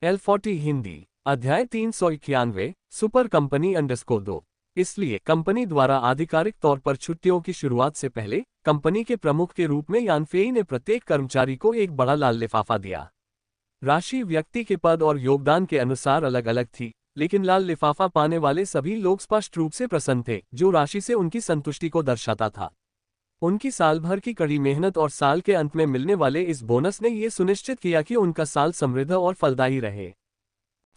L40 Hindi अध्याय 391 super company _2। इसलिए company द्वारा आधिकारिक तौर पर छुट्टियों की शुरुआत से पहले कंपनी के प्रमुख के रूप में यान फेई ने प्रत्येक कर्मचारी को एक बड़ा लाल लिफाफा दिया। राशि व्यक्ति के पद और योगदान के अनुसार अलग अलग थी, लेकिन लाल लिफाफा पाने वाले सभी लोग स्पष्ट रूप से प्रसन्न थे, जो राशि से उनकी संतुष्टि को दर्शाता था। उनकी साल भर की कड़ी मेहनत और साल के अंत में मिलने वाले इस बोनस ने यह सुनिश्चित किया कि उनका साल समृद्ध और फलदायी रहे।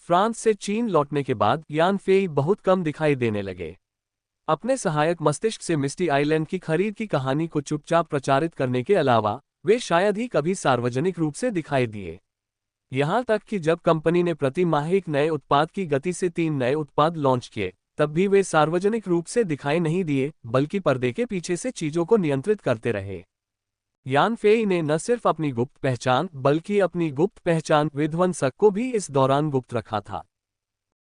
फ्रांस से चीन लौटने के बाद यान फेई बहुत कम दिखाई देने लगे। अपने सहायक मस्तिष्क से मिस्टी आइलैंड की खरीद की कहानी को चुपचाप प्रचारित करने के अलावा वे शायद ही कभी सार्वजनिक रूप से दिखाई दिए। यहां तक कि जब कंपनी ने प्रति माह एक नए उत्पाद की गति से 3 नए उत्पाद लॉन्च किए, तब भी वे सार्वजनिक रूप से दिखाई नहीं दिए, बल्कि पर्दे के पीछे से चीजों को नियंत्रित करते रहे। यान फेई ने न सिर्फ अपनी गुप्त पहचान बल्कि अपनी गुप्त पहचान विध्वंसक को भी इस दौरान गुप्त रखा था।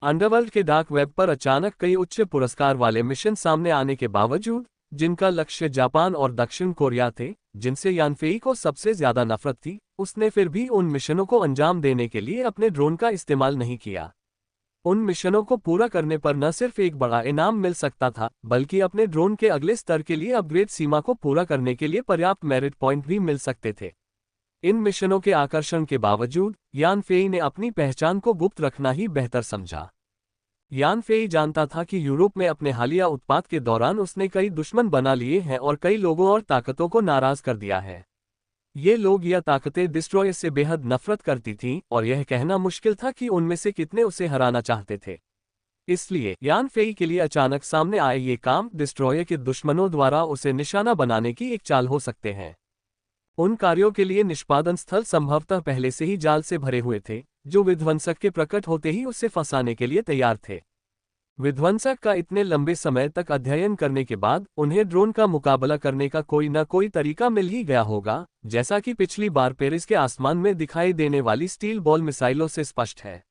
अंडरवर्ल्ड के डार्क वेब पर अचानक कई उच्च पुरस्कार वाले मिशन सामने आने के बावजूद, जिनका लक्ष्य जापान और दक्षिण कोरिया थे, जिनसे यान फेई को सबसे ज्यादा नफरत थी, उसने फिर भी उन मिशनों को अंजाम देने के लिए अपने ड्रोन का इस्तेमाल नहीं किया। उन मिशनों को पूरा करने पर न सिर्फ एक बड़ा इनाम मिल सकता था, बल्कि अपने ड्रोन के अगले स्तर के लिए अपग्रेड सीमा को पूरा करने के लिए पर्याप्त मेरिट पॉइंट भी मिल सकते थे। इन मिशनों के आकर्षण के बावजूद यान फेई ने अपनी पहचान को गुप्त रखना ही बेहतर समझा। यान फेई जानता था कि यूरोप में अपने हालिया उत्पाद के दौरान उसने कई दुश्मन बना लिए हैं और कई लोगों और ताकतों को नाराज कर दिया है। ये लोग या ताकतें डिस्ट्रॉय से बेहद नफरत करती थीं, और यह कहना मुश्किल था कि उनमें से कितने उसे हराना चाहते थे। इसलिए यान फेई के लिए अचानक सामने आए ये काम डिस्ट्रॉय के दुश्मनों द्वारा उसे निशाना बनाने की एक चाल हो सकते हैं। उन कार्यों के लिए निष्पादन स्थल संभवतः पहले से ही जाल से भरे हुए थे, जो विध्वंसक के प्रकट होते ही उसे फंसाने के लिए तैयार थे। विध्वंसक का इतने लंबे समय तक अध्ययन करने के बाद उन्हें ड्रोन का मुकाबला करने का कोई न कोई तरीका मिल ही गया होगा, जैसा कि पिछली बार पेरिस के आसमान में दिखाई देने वाली स्टील बॉल मिसाइलों से स्पष्ट है।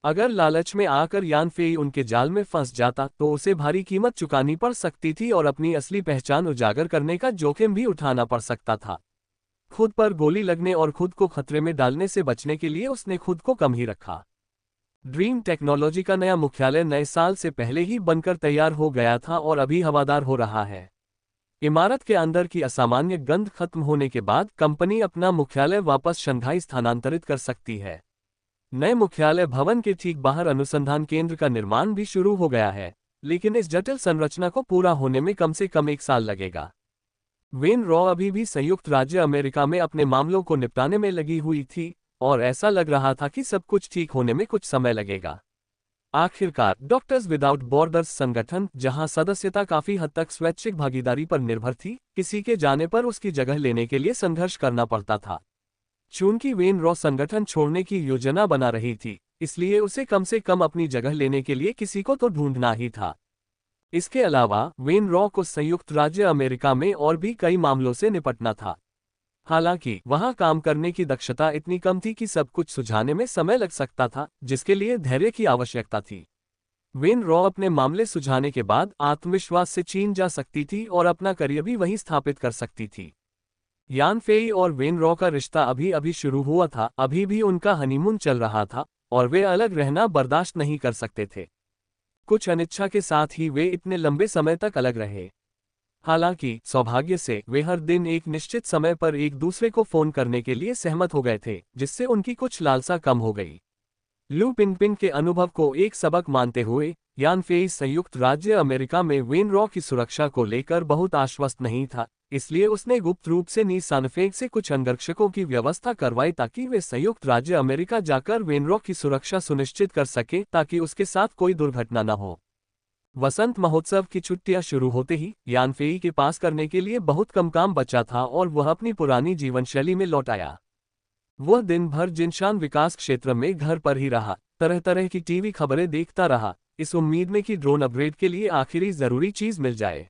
अगर लालच में आकर यान फेई उनके जाल में फंस जाता तो उसे भारी कीमत चुकानी पड़ सकती थी और अपनी असली पहचान उजागर करने का जोखिम भी उठाना पड़ सकता था। खुद पर गोली लगने और खुद को खतरे में डालने से बचने के लिए उसने खुद को कम ही रखा। ड्रीम टेक्नोलॉजी का नया मुख्यालय नए साल से पहले ही बनकर तैयार हो गया था और अभी हवादार हो रहा है। इमारत के अंदर की असामान्य गंध खत्म होने के बाद कंपनी अपना मुख्यालय वापस शंघाई स्थानांतरित कर सकती है। नए मुख्यालय भवन के ठीक बाहर अनुसंधान केंद्र का निर्माण भी शुरू हो गया है, लेकिन इस जटिल संरचना को पूरा होने में कम से कम 1 साल लगेगा। वेन रॉ अभी भी संयुक्त राज्य अमेरिका में अपने मामलों को निपटाने में लगी हुई थी, और ऐसा लग रहा था कि सब कुछ ठीक होने में कुछ समय लगेगा। आखिरकार डॉक्टर्स विदाउट बॉर्डर्स संगठन, जहां सदस्यता काफी हद तक स्वैच्छिक भागीदारी पर निर्भर थी, किसी के जाने पर उसकी जगह लेने के लिए संघर्ष करना पड़ता था। चूंकि वेन रॉ संगठन छोड़ने की योजना बना रही थी, इसलिए उसे कम से कम अपनी जगह लेने के लिए किसी को तो ढूंढना ही था। इसके अलावा वेन रॉ को संयुक्त राज्य अमेरिका में और भी कई मामलों से निपटना था। हालांकि वहां काम करने की दक्षता इतनी कम थी कि सब कुछ सुझाने में समय लग सकता था, जिसके लिए धैर्य की आवश्यकता थी। वेन रॉ अपने मामले सुझाने के बाद आत्मविश्वास से चीन जा सकती थी और अपना करियर भी वहीं स्थापित कर सकती थी। यान फेई और वेन रॉ का रिश्ता अभी अभी शुरू हुआ था, अभी भी उनका हनीमून चल रहा था, और वे अलग रहना बर्दाश्त नहीं कर सकते थे। कुछ अनिच्छा के साथ ही वे इतने लंबे समय तक अलग रहे। हालांकि सौभाग्य से वे हर दिन एक निश्चित समय पर एक दूसरे को फोन करने के लिए सहमत हो गए थे, जिससे उनकी कुछ लालसा कम हो गई। लू पिंगपिंग के अनुभव को एक सबक मानते हुए यान फेई संयुक्त राज्य अमेरिका में वेन रॉ की सुरक्षा को लेकर बहुत आश्वस्त नहीं था, इसलिए उसने गुप्त रूप से नी सानफेग से कुछ अंगरक्षकों की व्यवस्था करवाई ताकि वे संयुक्त राज्य अमेरिका जाकर वेन रॉ की सुरक्षा सुनिश्चित कर सके, ताकि उसके साथ कोई दुर्घटना न हो। वसंत महोत्सव की छुट्टियां शुरू होते ही यान फेई के पास करने के लिए बहुत कम काम बचा था और वह अपनी पुरानी जीवनशैली में लौट आया। वह दिन भर जिनशान विकास क्षेत्र में घर पर ही रहा, तरह तरह की टीवी खबरें देखता रहा, इस उम्मीद में कि ड्रोन अपग्रेड के लिए आखिरी जरूरी चीज मिल जाए।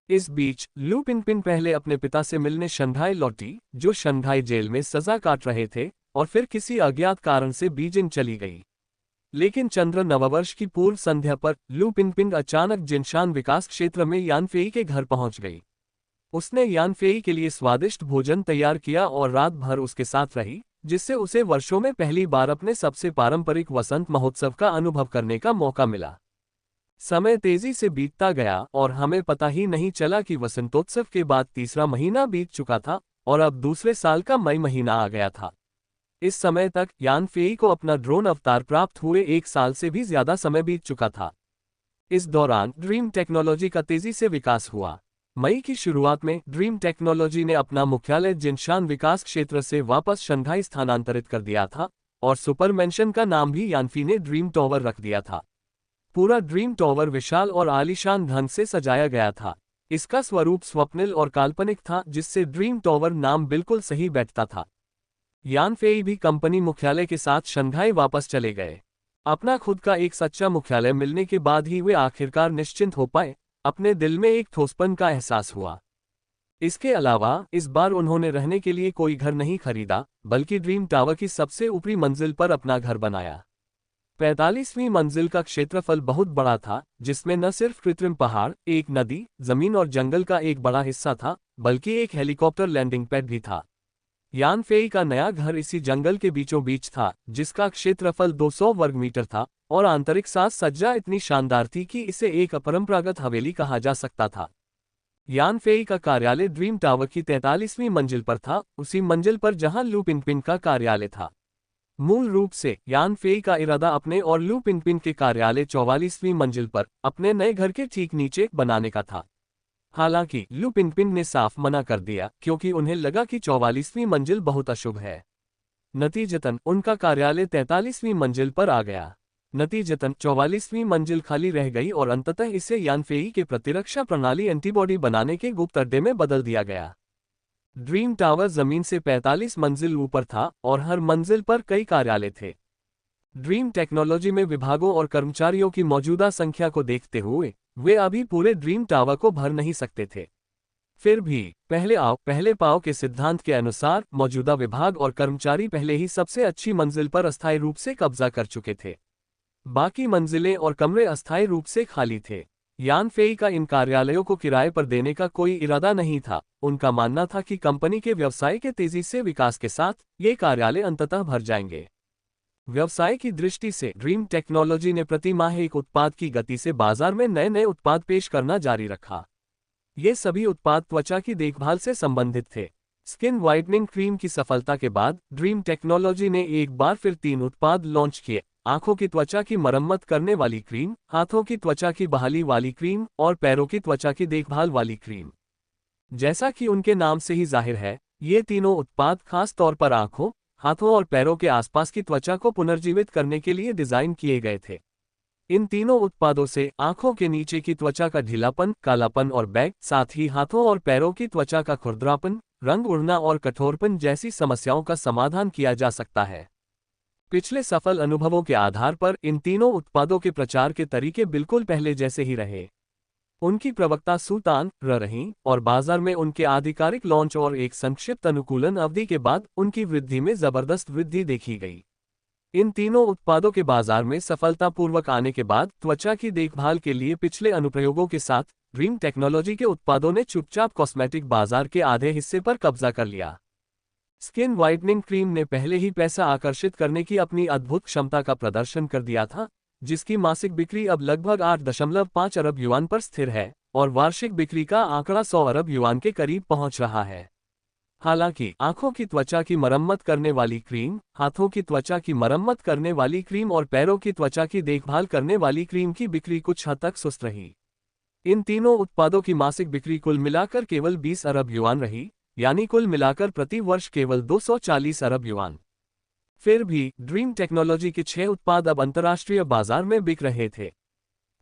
इस बीच लू पिंगपिंग पहले अपने पिता से मिलने शंघाई लौटी, जो शंघाई जेल में सजा काट रहे थे, और फिर किसी अज्ञात कारण से बीजिंग चली गई। लेकिन चंद्र नववर्ष की पूर्व संध्या पर लू पिंगपिंग अचानक जिनशान विकास क्षेत्र में यान फेई के घर पहुंच गई। उसने यान फेई के लिए स्वादिष्ट भोजन तैयार किया और रात भर उसके साथ रही, जिससे उसे वर्षों में पहली बार अपने सबसे पारंपरिक वसंत महोत्सव का अनुभव करने का मौका मिला। समय तेजी से बीतता गया और हमें पता ही नहीं चला कि वसंतोत्सव के बाद तीसरा महीना बीत चुका था और अब दूसरे साल का मई महीना आ गया था। इस समय तक यान फेई को अपना ड्रोन अवतार प्राप्त हुए 1 साल से भी ज्यादा समय बीत चुका था। इस दौरान ड्रीम टेक्नोलॉजी का तेजी से विकास हुआ। मई की शुरुआत में ड्रीम टेक्नोलॉजी ने अपना मुख्यालय जिनशान विकास क्षेत्र से वापस शंघाई स्थानांतरित कर दिया था और सुपर मैंशन का नाम भी यानफी ने ड्रीम टॉवर रख दिया था। पूरा ड्रीम टॉवर विशाल और आलीशान ढंग से सजाया गया था। इसका स्वरूप स्वप्निल और काल्पनिक था, जिससे ड्रीम टॉवर नाम बिल्कुल सही बैठता था। यान फेई भी कंपनी मुख्यालय के साथ शंघाई वापस चले गए। अपना खुद का एक सच्चा मुख्यालय मिलने के बाद ही वे आखिरकार निश्चिंत हो पाए। अपने दिल में एक ठोसपन का एहसास हुआ। इसके अलावा इस बार उन्होंने रहने के लिए कोई घर नहीं खरीदा, बल्कि ड्रीम टावर की सबसे ऊपरी मंजिल पर अपना घर बनाया। 45वीं मंजिल का क्षेत्रफल बहुत बड़ा था, जिसमें न सिर्फ कृत्रिम पहाड़, एक नदी, जमीन और जंगल का एक बड़ा हिस्सा था, बल्कि एक हेलीकॉप्टर लैंडिंग पैड भी था। यान फेई का नया घर इसी जंगल के बीचों बीच था, जिसका क्षेत्रफल 200 वर्ग मीटर था और आंतरिक साज सज्जा इतनी शानदार थी कि इसे एक अपरंपरागत हवेली कहा जा सकता था। यान फेई का कार्यालय ड्रीम टावर की 43वीं मंजिल पर था, उसी मंजिल पर जहां लू पिनपिन का कार्यालय था। मूल रूप से यान फेई का इरादा अपने और लू पिनपिन के कार्यालय 44वीं मंजिल पर अपने नए घर के ठीक नीचे बनाने का था। हालांकि लू पिनपिन ने साफ मना कर दिया, क्योंकि उन्हें लगा कि 44वीं मंजिल बहुत अशुभ है। नतीजतन उनका कार्यालय 43वीं मंजिल पर आ गया। नतीजतन 44वीं मंजिल खाली रह गई और अंततः इसे यान फेई के प्रतिरक्षा प्रणाली एंटीबॉडी बनाने के गुप्त अड्डे में बदल दिया गया। ड्रीम टावर जमीन से 45 मंजिल ऊपर था और हर मंजिल पर कई कार्यालय थे। ड्रीम टेक्नोलॉजी में विभागों और कर्मचारियों की मौजूदा संख्या को देखते हुए वे अभी पूरे ड्रीम टावर को भर नहीं सकते थे। फिर भी पहले आओ पहले पाओ के सिद्धांत के अनुसार मौजूदा विभाग और कर्मचारी पहले ही सबसे अच्छी मंजिल पर अस्थायी रूप से कब्जा कर चुके थे। बाकी मंजिलें और कमरे अस्थायी रूप से खाली थे। यान फेई का इन कार्यालयों को किराए पर देने का कोई इरादा नहीं था। उनका मानना था कि कंपनी के व्यवसाय के तेजी से विकास के साथ ये कार्यालय अंततः भर जाएंगे। व्यवसाय की दृष्टि से ड्रीम टेक्नोलॉजी ने प्रति माह एक उत्पाद की गति से बाजार में नए नए उत्पाद पेश करना जारी रखा। ये सभी उत्पाद त्वचा की देखभाल से संबंधित थे। स्किन व्हाइटनिंग क्रीम की सफलता के बाद ड्रीम टेक्नोलॉजी ने एक बार फिर 3 उत्पाद लॉन्च किए: आंखों की त्वचा की मरम्मत करने वाली क्रीम, हाथों की त्वचा की बहाली वाली क्रीम और पैरों की त्वचा की देखभाल वाली क्रीम। जैसा कि उनके नाम से ही जाहिर है, ये तीनों उत्पाद खास तौर पर आंखों, हाथों और पैरों के आसपास की त्वचा को पुनर्जीवित करने के लिए डिजाइन किए गए थे। इन तीनों उत्पादों से आंखों के नीचे की त्वचा का ढीलापन, कालापन और बैग, साथ ही हाथों और पैरों की त्वचा का खुरदरापन, रंग उड़ना और कठोरपन जैसी समस्याओं का समाधान किया जा सकता है। पिछले सफल अनुभवों के आधार पर इन तीनों उत्पादों के प्रचार के तरीके बिल्कुल पहले जैसे ही रहे। उनकी प्रवक्ता सुल्तान रहीं और बाजार में उनके आधिकारिक लॉन्च और एक संक्षिप्त अनुकूलन अवधि के बाद उनकी वृद्धि में जबरदस्त वृद्धि देखी गई। इन तीनों उत्पादों के बाजार में सफलतापूर्वक आने के बाद त्वचा की देखभाल के लिए पिछले अनुप्रयोगों के साथ ड्रीम टेक्नोलॉजी के उत्पादों ने चुपचाप कॉस्मेटिक बाजार के आधे हिस्से पर कब्जा कर लिया। स्किन व्हाइटनिंग क्रीम ने पहले ही पैसा आकर्षित करने की अपनी अद्भुत क्षमता का प्रदर्शन कर दिया था, जिसकी मासिक बिक्री अब लगभग 8.5 अरब युआन पर स्थिर है और वार्षिक बिक्री का आंकड़ा 100 अरब युआन के करीब पहुंच रहा है। हालांकि आंखों की त्वचा की मरम्मत करने वाली क्रीम, हाथों की त्वचा की मरम्मत करने वाली क्रीम और पैरों की त्वचा की देखभाल करने वाली क्रीम की बिक्री कुछ हद तक सुस्त रही। इन तीनों उत्पादों की मासिक बिक्री कुल मिलाकर केवल 20 अरब युआन रही, यानी कुल मिलाकर प्रति वर्ष केवल 240 अरब युआन। फिर भी ड्रीम टेक्नोलॉजी के 6 उत्पाद अब अंतर्राष्ट्रीय बाजार में बिक रहे थे।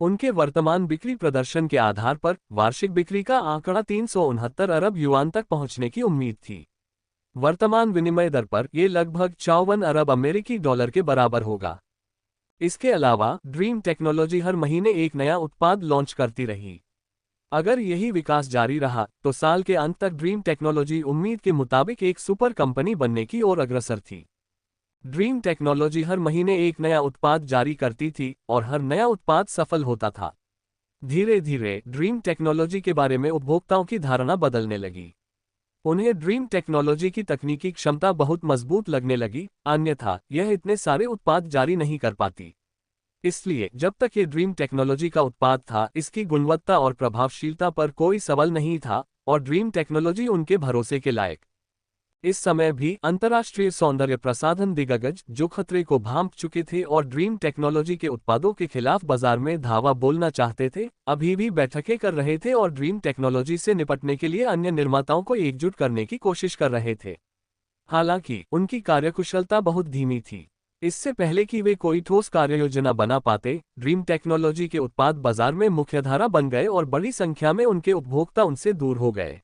उनके वर्तमान बिक्री प्रदर्शन के आधार पर वार्षिक बिक्री का आंकड़ा 369 अरब युआन तक पहुंचने की उम्मीद थी। वर्तमान विनिमय दर पर यह लगभग 54 अरब अमेरिकी डॉलर के बराबर होगा। इसके अलावा ड्रीम टेक्नोलॉजी हर महीने एक नया उत्पाद लॉन्च करती रही। अगर यही विकास जारी रहा तो साल के अंत तक ड्रीम टेक्नोलॉजी उम्मीद के मुताबिक एक सुपर कंपनी बनने की ओर अग्रसर थी। ड्रीम टेक्नोलॉजी हर महीने एक नया उत्पाद जारी करती थी और हर नया उत्पाद सफल होता था। धीरे धीरे ड्रीम टेक्नोलॉजी के बारे में उपभोक्ताओं की धारणा बदलने लगी। उन्हें ड्रीम टेक्नोलॉजी की तकनीकी क्षमता बहुत मजबूत लगने लगी, अन्यथा यह इतने सारे उत्पाद जारी नहीं कर पाती। इसलिए जब तक ये ड्रीम टेक्नोलॉजी का उत्पाद था, इसकी गुणवत्ता और प्रभावशीलता पर कोई सवाल नहीं था और ड्रीम टेक्नोलॉजी उनके भरोसे के लायक। इस समय भी अंतर्राष्ट्रीय सौंदर्य प्रसाधन दिग्गज जो खतरे को भांप चुके थे और ड्रीम टेक्नोलॉजी के उत्पादों के खिलाफ बाजार में धावा बोलना चाहते थे, अभी भी बैठकें कर रहे थे और ड्रीम टेक्नोलॉजी से निपटने के लिए अन्य निर्माताओं को एकजुट करने की कोशिश कर रहे थे। हालांकि उनकी कार्यकुशलता बहुत धीमी थी। इससे पहले कि वे कोई ठोस कार्ययोजना बना पाते, ड्रीम टेक्नोलॉजी के उत्पाद बाजार में मुख्यधारा बन गए और बड़ी संख्या में उनके उपभोक्ता उनसे दूर हो गए।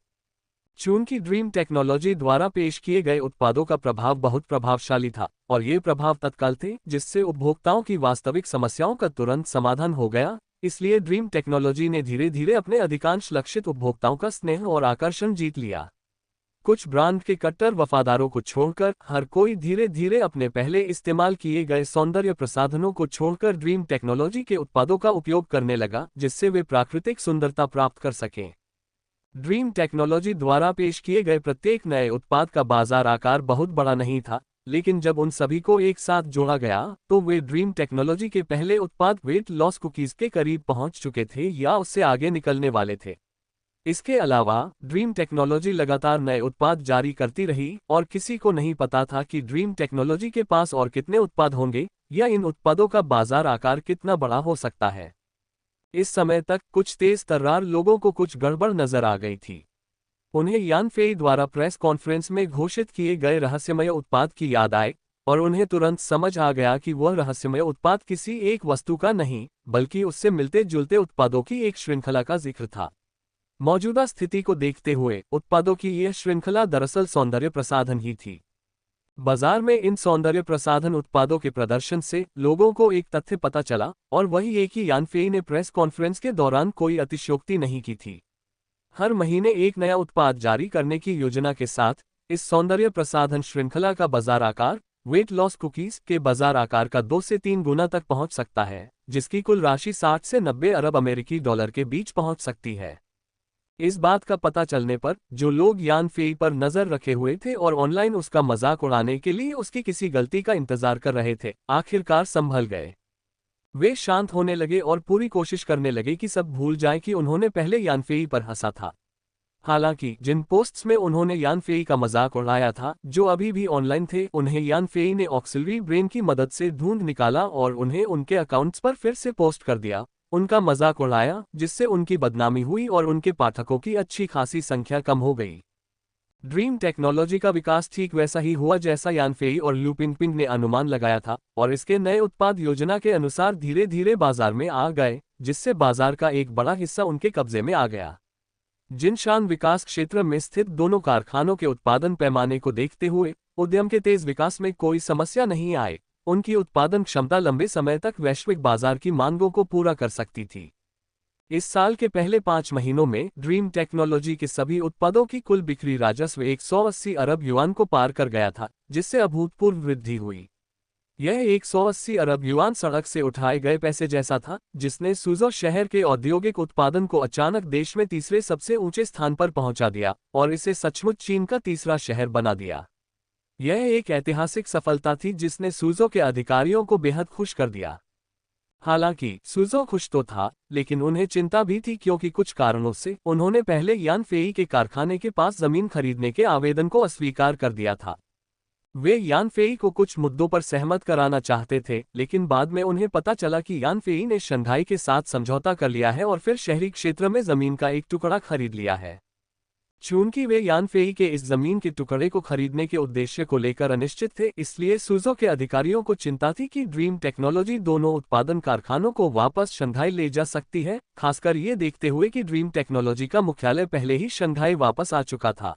चूंकि ड्रीम टेक्नोलॉजी द्वारा पेश किए गए उत्पादों का प्रभाव बहुत प्रभावशाली था और ये प्रभाव तत्काल थे, जिससे उपभोक्ताओं की वास्तविक समस्याओं का तुरंत समाधान हो गया, इसलिए ड्रीम टेक्नोलॉजी ने धीरे धीरे अपने अधिकांश लक्षित उपभोक्ताओं का स्नेह और आकर्षण जीत लिया। कुछ ब्रांड के कट्टर वफादारों को छोड़कर हर कोई धीरे धीरे अपने पहले इस्तेमाल किए गए सौंदर्य प्रसाधनों को छोड़कर ड्रीम टेक्नोलॉजी के उत्पादों का उपयोग करने लगा, जिससे वे प्राकृतिक सुंदरता प्राप्त कर सकें। ड्रीम टेक्नोलॉजी द्वारा पेश किए गए प्रत्येक नए उत्पाद का बाजार आकार बहुत बड़ा नहीं था, लेकिन जब उन सभी को एक साथ जोड़ा गया तो वे ड्रीम टेक्नोलॉजी के पहले उत्पाद वेट लॉस कुकीज के करीब पहुंच चुके थे या उससे आगे निकलने वाले थे। इसके अलावा ड्रीम टेक्नोलॉजी लगातार नए उत्पाद जारी करती रही और किसी को नहीं पता था कि ड्रीम टेक्नोलॉजी के पास और कितने उत्पाद होंगे या इन उत्पादों का बाजार आकार कितना बड़ा हो सकता है। इस समय तक कुछ तेज तर्रार लोगों को कुछ गड़बड़ नजर आ गई थी। उन्हें यान फेई द्वारा प्रेस कॉन्फ्रेंस में घोषित किए गए रहस्यमय उत्पाद की याद आए और उन्हें तुरंत समझ आ गया कि वह रहस्यमय उत्पाद किसी एक वस्तु का नहीं, बल्कि उससे मिलते जुलते उत्पादों की एक श्रृंखला का जिक्र था। मौजूदा स्थिति को देखते हुए उत्पादों की यह श्रृंखला दरअसल सौंदर्य प्रसाधन ही थी। बाजार में इन सौंदर्य प्रसाधन उत्पादों के प्रदर्शन से लोगों को एक तथ्य पता चला और वही ये कि यान फेई ने प्रेस कॉन्फ्रेंस के दौरान कोई अतिशयोक्ति नहीं की थी। हर महीने एक नया उत्पाद जारी करने की योजना के साथ इस सौंदर्य प्रसाधन श्रृंखला का बाजार आकार वेट लॉस कुकीज के बाजार आकार का 2 से 3 गुना तक पहुंच सकता है, जिसकी कुल राशि 60 से 90 अरब अमेरिकी डॉलर के बीच पहुंच सकती है। इस बात का पता चलने पर जो लोग यान फेई पर नजर रखे हुए थे और ऑनलाइन उसका मजाक उड़ाने के लिए उसकी किसी गलती का इंतजार कर रहे थे, आखिरकार संभल गए। वे शांत होने लगे और पूरी कोशिश करने लगे कि सब भूल जाएं कि उन्होंने पहले यान फेई पर हंसा था। हालांकि जिन पोस्ट्स में उन्होंने यान फेई का मजाक उड़ाया था, जो अभी भी ऑनलाइन थे, उन्हें यान फेई ने ऑक्सिलरी ब्रेन की मदद से ढूंढ निकाला और उन्हें उनके अकाउंट्स पर फिर से पोस्ट कर दिया, उनका मजाक उड़ाया, जिससे उनकी बदनामी हुई और उनके पाठकों की अच्छी खासी संख्या कम हो गई। ड्रीम टेक्नोलॉजी का विकास ठीक वैसा ही हुआ जैसा यान फेई और लू पिंगपिंग ने अनुमान लगाया था और इसके नए उत्पाद योजना के अनुसार धीरे धीरे बाजार में आ गए, जिससे बाजार का एक बड़ा हिस्सा उनके कब्जे में आ गया। जिनशान विकास क्षेत्र में स्थित दोनों कारखानों के उत्पादन पैमाने को देखते हुए उद्यम के तेज विकास में कोई समस्या नहीं आई। उनकी उत्पादन क्षमता लंबे समय तक वैश्विक बाजार की मांगों को पूरा कर सकती थी। इस साल के पहले 5 महीनों में ड्रीम टेक्नोलॉजी के सभी उत्पादों की कुल बिक्री राजस्व 180 अरब युआन को पार कर गया था, जिससे अभूतपूर्व वृद्धि हुई। यह 180 अरब युआन सड़क से उठाए गए पैसे जैसा था, जिसने सुज़ो शहर के औद्योगिक उत्पादन को अचानक देश में तीसरे सबसे ऊंचे स्थान पर पहुंचा दिया और इसे सचमुच चीन का तीसरा शहर बना दिया। यह एक ऐतिहासिक सफलता थी जिसने सुज़ो के अधिकारियों को बेहद खुश कर दिया। हालांकि सुज़ो खुश तो था, लेकिन उन्हें चिंता भी थी, क्योंकि कुछ कारणों से उन्होंने पहले यान फेई के कारखाने के पास जमीन खरीदने के आवेदन को अस्वीकार कर दिया था। वे यान फेई को कुछ मुद्दों पर सहमत कराना चाहते थे, लेकिन बाद में उन्हें पता चला कि यान फेई ने शंघाई के साथ समझौता कर लिया है और फिर शहरी क्षेत्र में जमीन का एक टुकड़ा खरीद लिया है। चूंकि वे यान फेई के इस जमीन के टुकड़े को खरीदने के उद्देश्य को लेकर अनिश्चित थे, इसलिए सुज़ो के अधिकारियों को चिंता थी कि ड्रीम टेक्नोलॉजी दोनों उत्पादन कारखानों को वापस शंघाई ले जा सकती है, खासकर ये देखते हुए कि ड्रीम टेक्नोलॉजी का मुख्यालय पहले ही शंघाई वापस आ चुका था।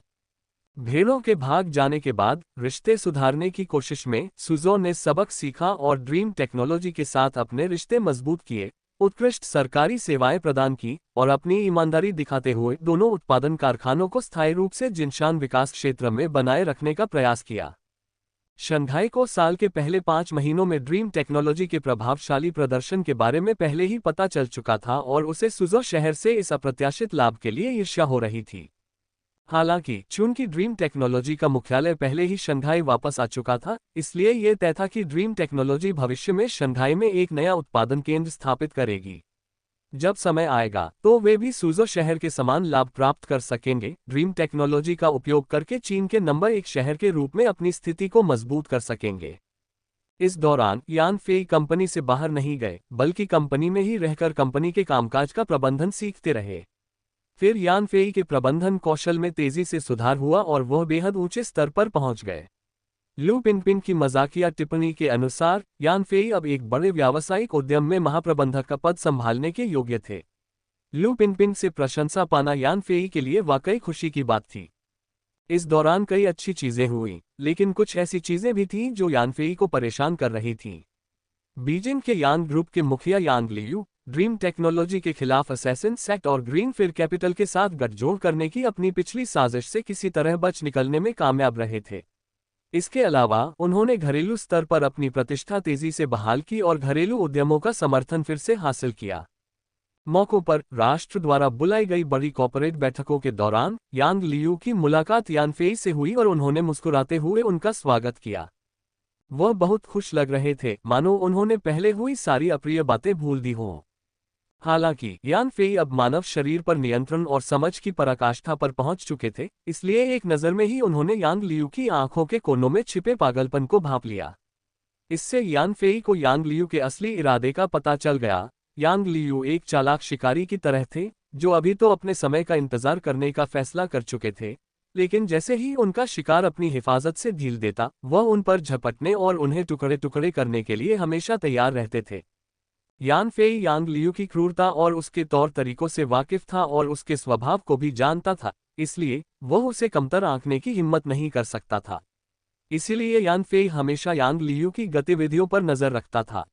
भेड़ों के भाग जाने के बाद रिश्ते सुधारने की कोशिश में सुज़ो ने सबक सीखा और ड्रीम टेक्नोलॉजी के साथ अपने रिश्ते मजबूत किए, उत्कृष्ट सरकारी सेवाएं प्रदान की और अपनी ईमानदारी दिखाते हुए दोनों उत्पादन कारखानों को स्थायी रूप से जिनशान विकास क्षेत्र में बनाए रखने का प्रयास किया। शंघाई को साल के पहले 5 महीनों में ड्रीम टेक्नोलॉजी के प्रभावशाली प्रदर्शन के बारे में पहले ही पता चल चुका था और उसे सुज़ो शहर से इस अप्रत्याशित लाभ के लिए ईर्ष्या हो रही थी। हालांकि चूंकि ड्रीम टेक्नोलॉजी का मुख्यालय पहले ही शंघाई वापस आ चुका था, इसलिए ये तय था कि ड्रीम टेक्नोलॉजी भविष्य में शंघाई में एक नया उत्पादन केंद्र स्थापित करेगी। जब समय आएगा तो वे भी सूजो शहर के समान लाभ प्राप्त कर सकेंगे, ड्रीम टेक्नोलॉजी का उपयोग करके चीन के नंबर 1 शहर के रूप में अपनी स्थिति को मजबूत कर सकेंगे। इस दौरान यान फेई कंपनी से बाहर नहीं गए, बल्कि कंपनी में ही रहकर कंपनी के कामकाज का प्रबंधन सीखते रहे। फिर यान फेई के प्रबंधन कौशल में तेजी से सुधार हुआ और वह बेहद ऊंचे स्तर पर पहुंच गए। लू पिनपिन की मजाकिया टिप्पणी के अनुसार यान फेई अब एक बड़े व्यावसायिक उद्यम में महाप्रबंधक का पद संभालने के योग्य थे। लू पिनपिन से प्रशंसा पाना यान फेई के लिए वाकई खुशी की बात थी। इस दौरान कई अच्छी चीजें हुई, लेकिन कुछ ऐसी चीजें भी थीं जो यान फेई को परेशान कर रही थीं। बीजिंग के यान ग्रुप के मुखिया यांग लियू ड्रीम टेक्नोलॉजी के खिलाफ असैसिन्स एक्ट और ग्रीनफील्ड कैपिटल के साथ गठजोड़ करने की अपनी पिछली साजिश से किसी तरह बच निकलने में कामयाब रहे थे। इसके अलावा उन्होंने घरेलू स्तर पर अपनी प्रतिष्ठा तेजी से बहाल की और घरेलू उद्यमों का समर्थन फिर से हासिल किया। मौकों पर राष्ट्र द्वारा बुलाई गई बड़ी कॉर्पोरेट बैठकों के दौरान यांग लियू की मुलाकात यान फेई से हुई और उन्होंने मुस्कुराते हुए उनका स्वागत किया। वह बहुत खुश लग रहे थे, मानो उन्होंने पहले हुई सारी अप्रिय बातें भूल दी हों। हालांकि यान फेई अब मानव शरीर पर नियंत्रण और समझ की पराकाष्ठा पर पहुंच चुके थे, इसलिए एक नज़र में ही उन्होंने यांग लियू की आंखों के कोनों में छिपे पागलपन को भांप लिया। इससे यान फेई को यांग लियू के असली इरादे का पता चल गया। यांग लियू एक चालाक शिकारी की तरह थे, जो अभी तो अपने समय का इंतजार करने का फैसला कर चुके थे, लेकिन जैसे ही उनका शिकार अपनी हिफाजत से ढील देता, वह उन पर झपटने और उन्हें टुकड़े टुकड़े करने के लिए हमेशा तैयार रहते थे। यान फेई यांग लियू की क्रूरता और उसके तौर तरीकों से वाकिफ था और उसके स्वभाव को भी जानता था, इसलिए वह उसे कमतर आंकने की हिम्मत नहीं कर सकता था। इसीलिए यान फेई हमेशा यांग लियू की गतिविधियों पर नजर रखता था।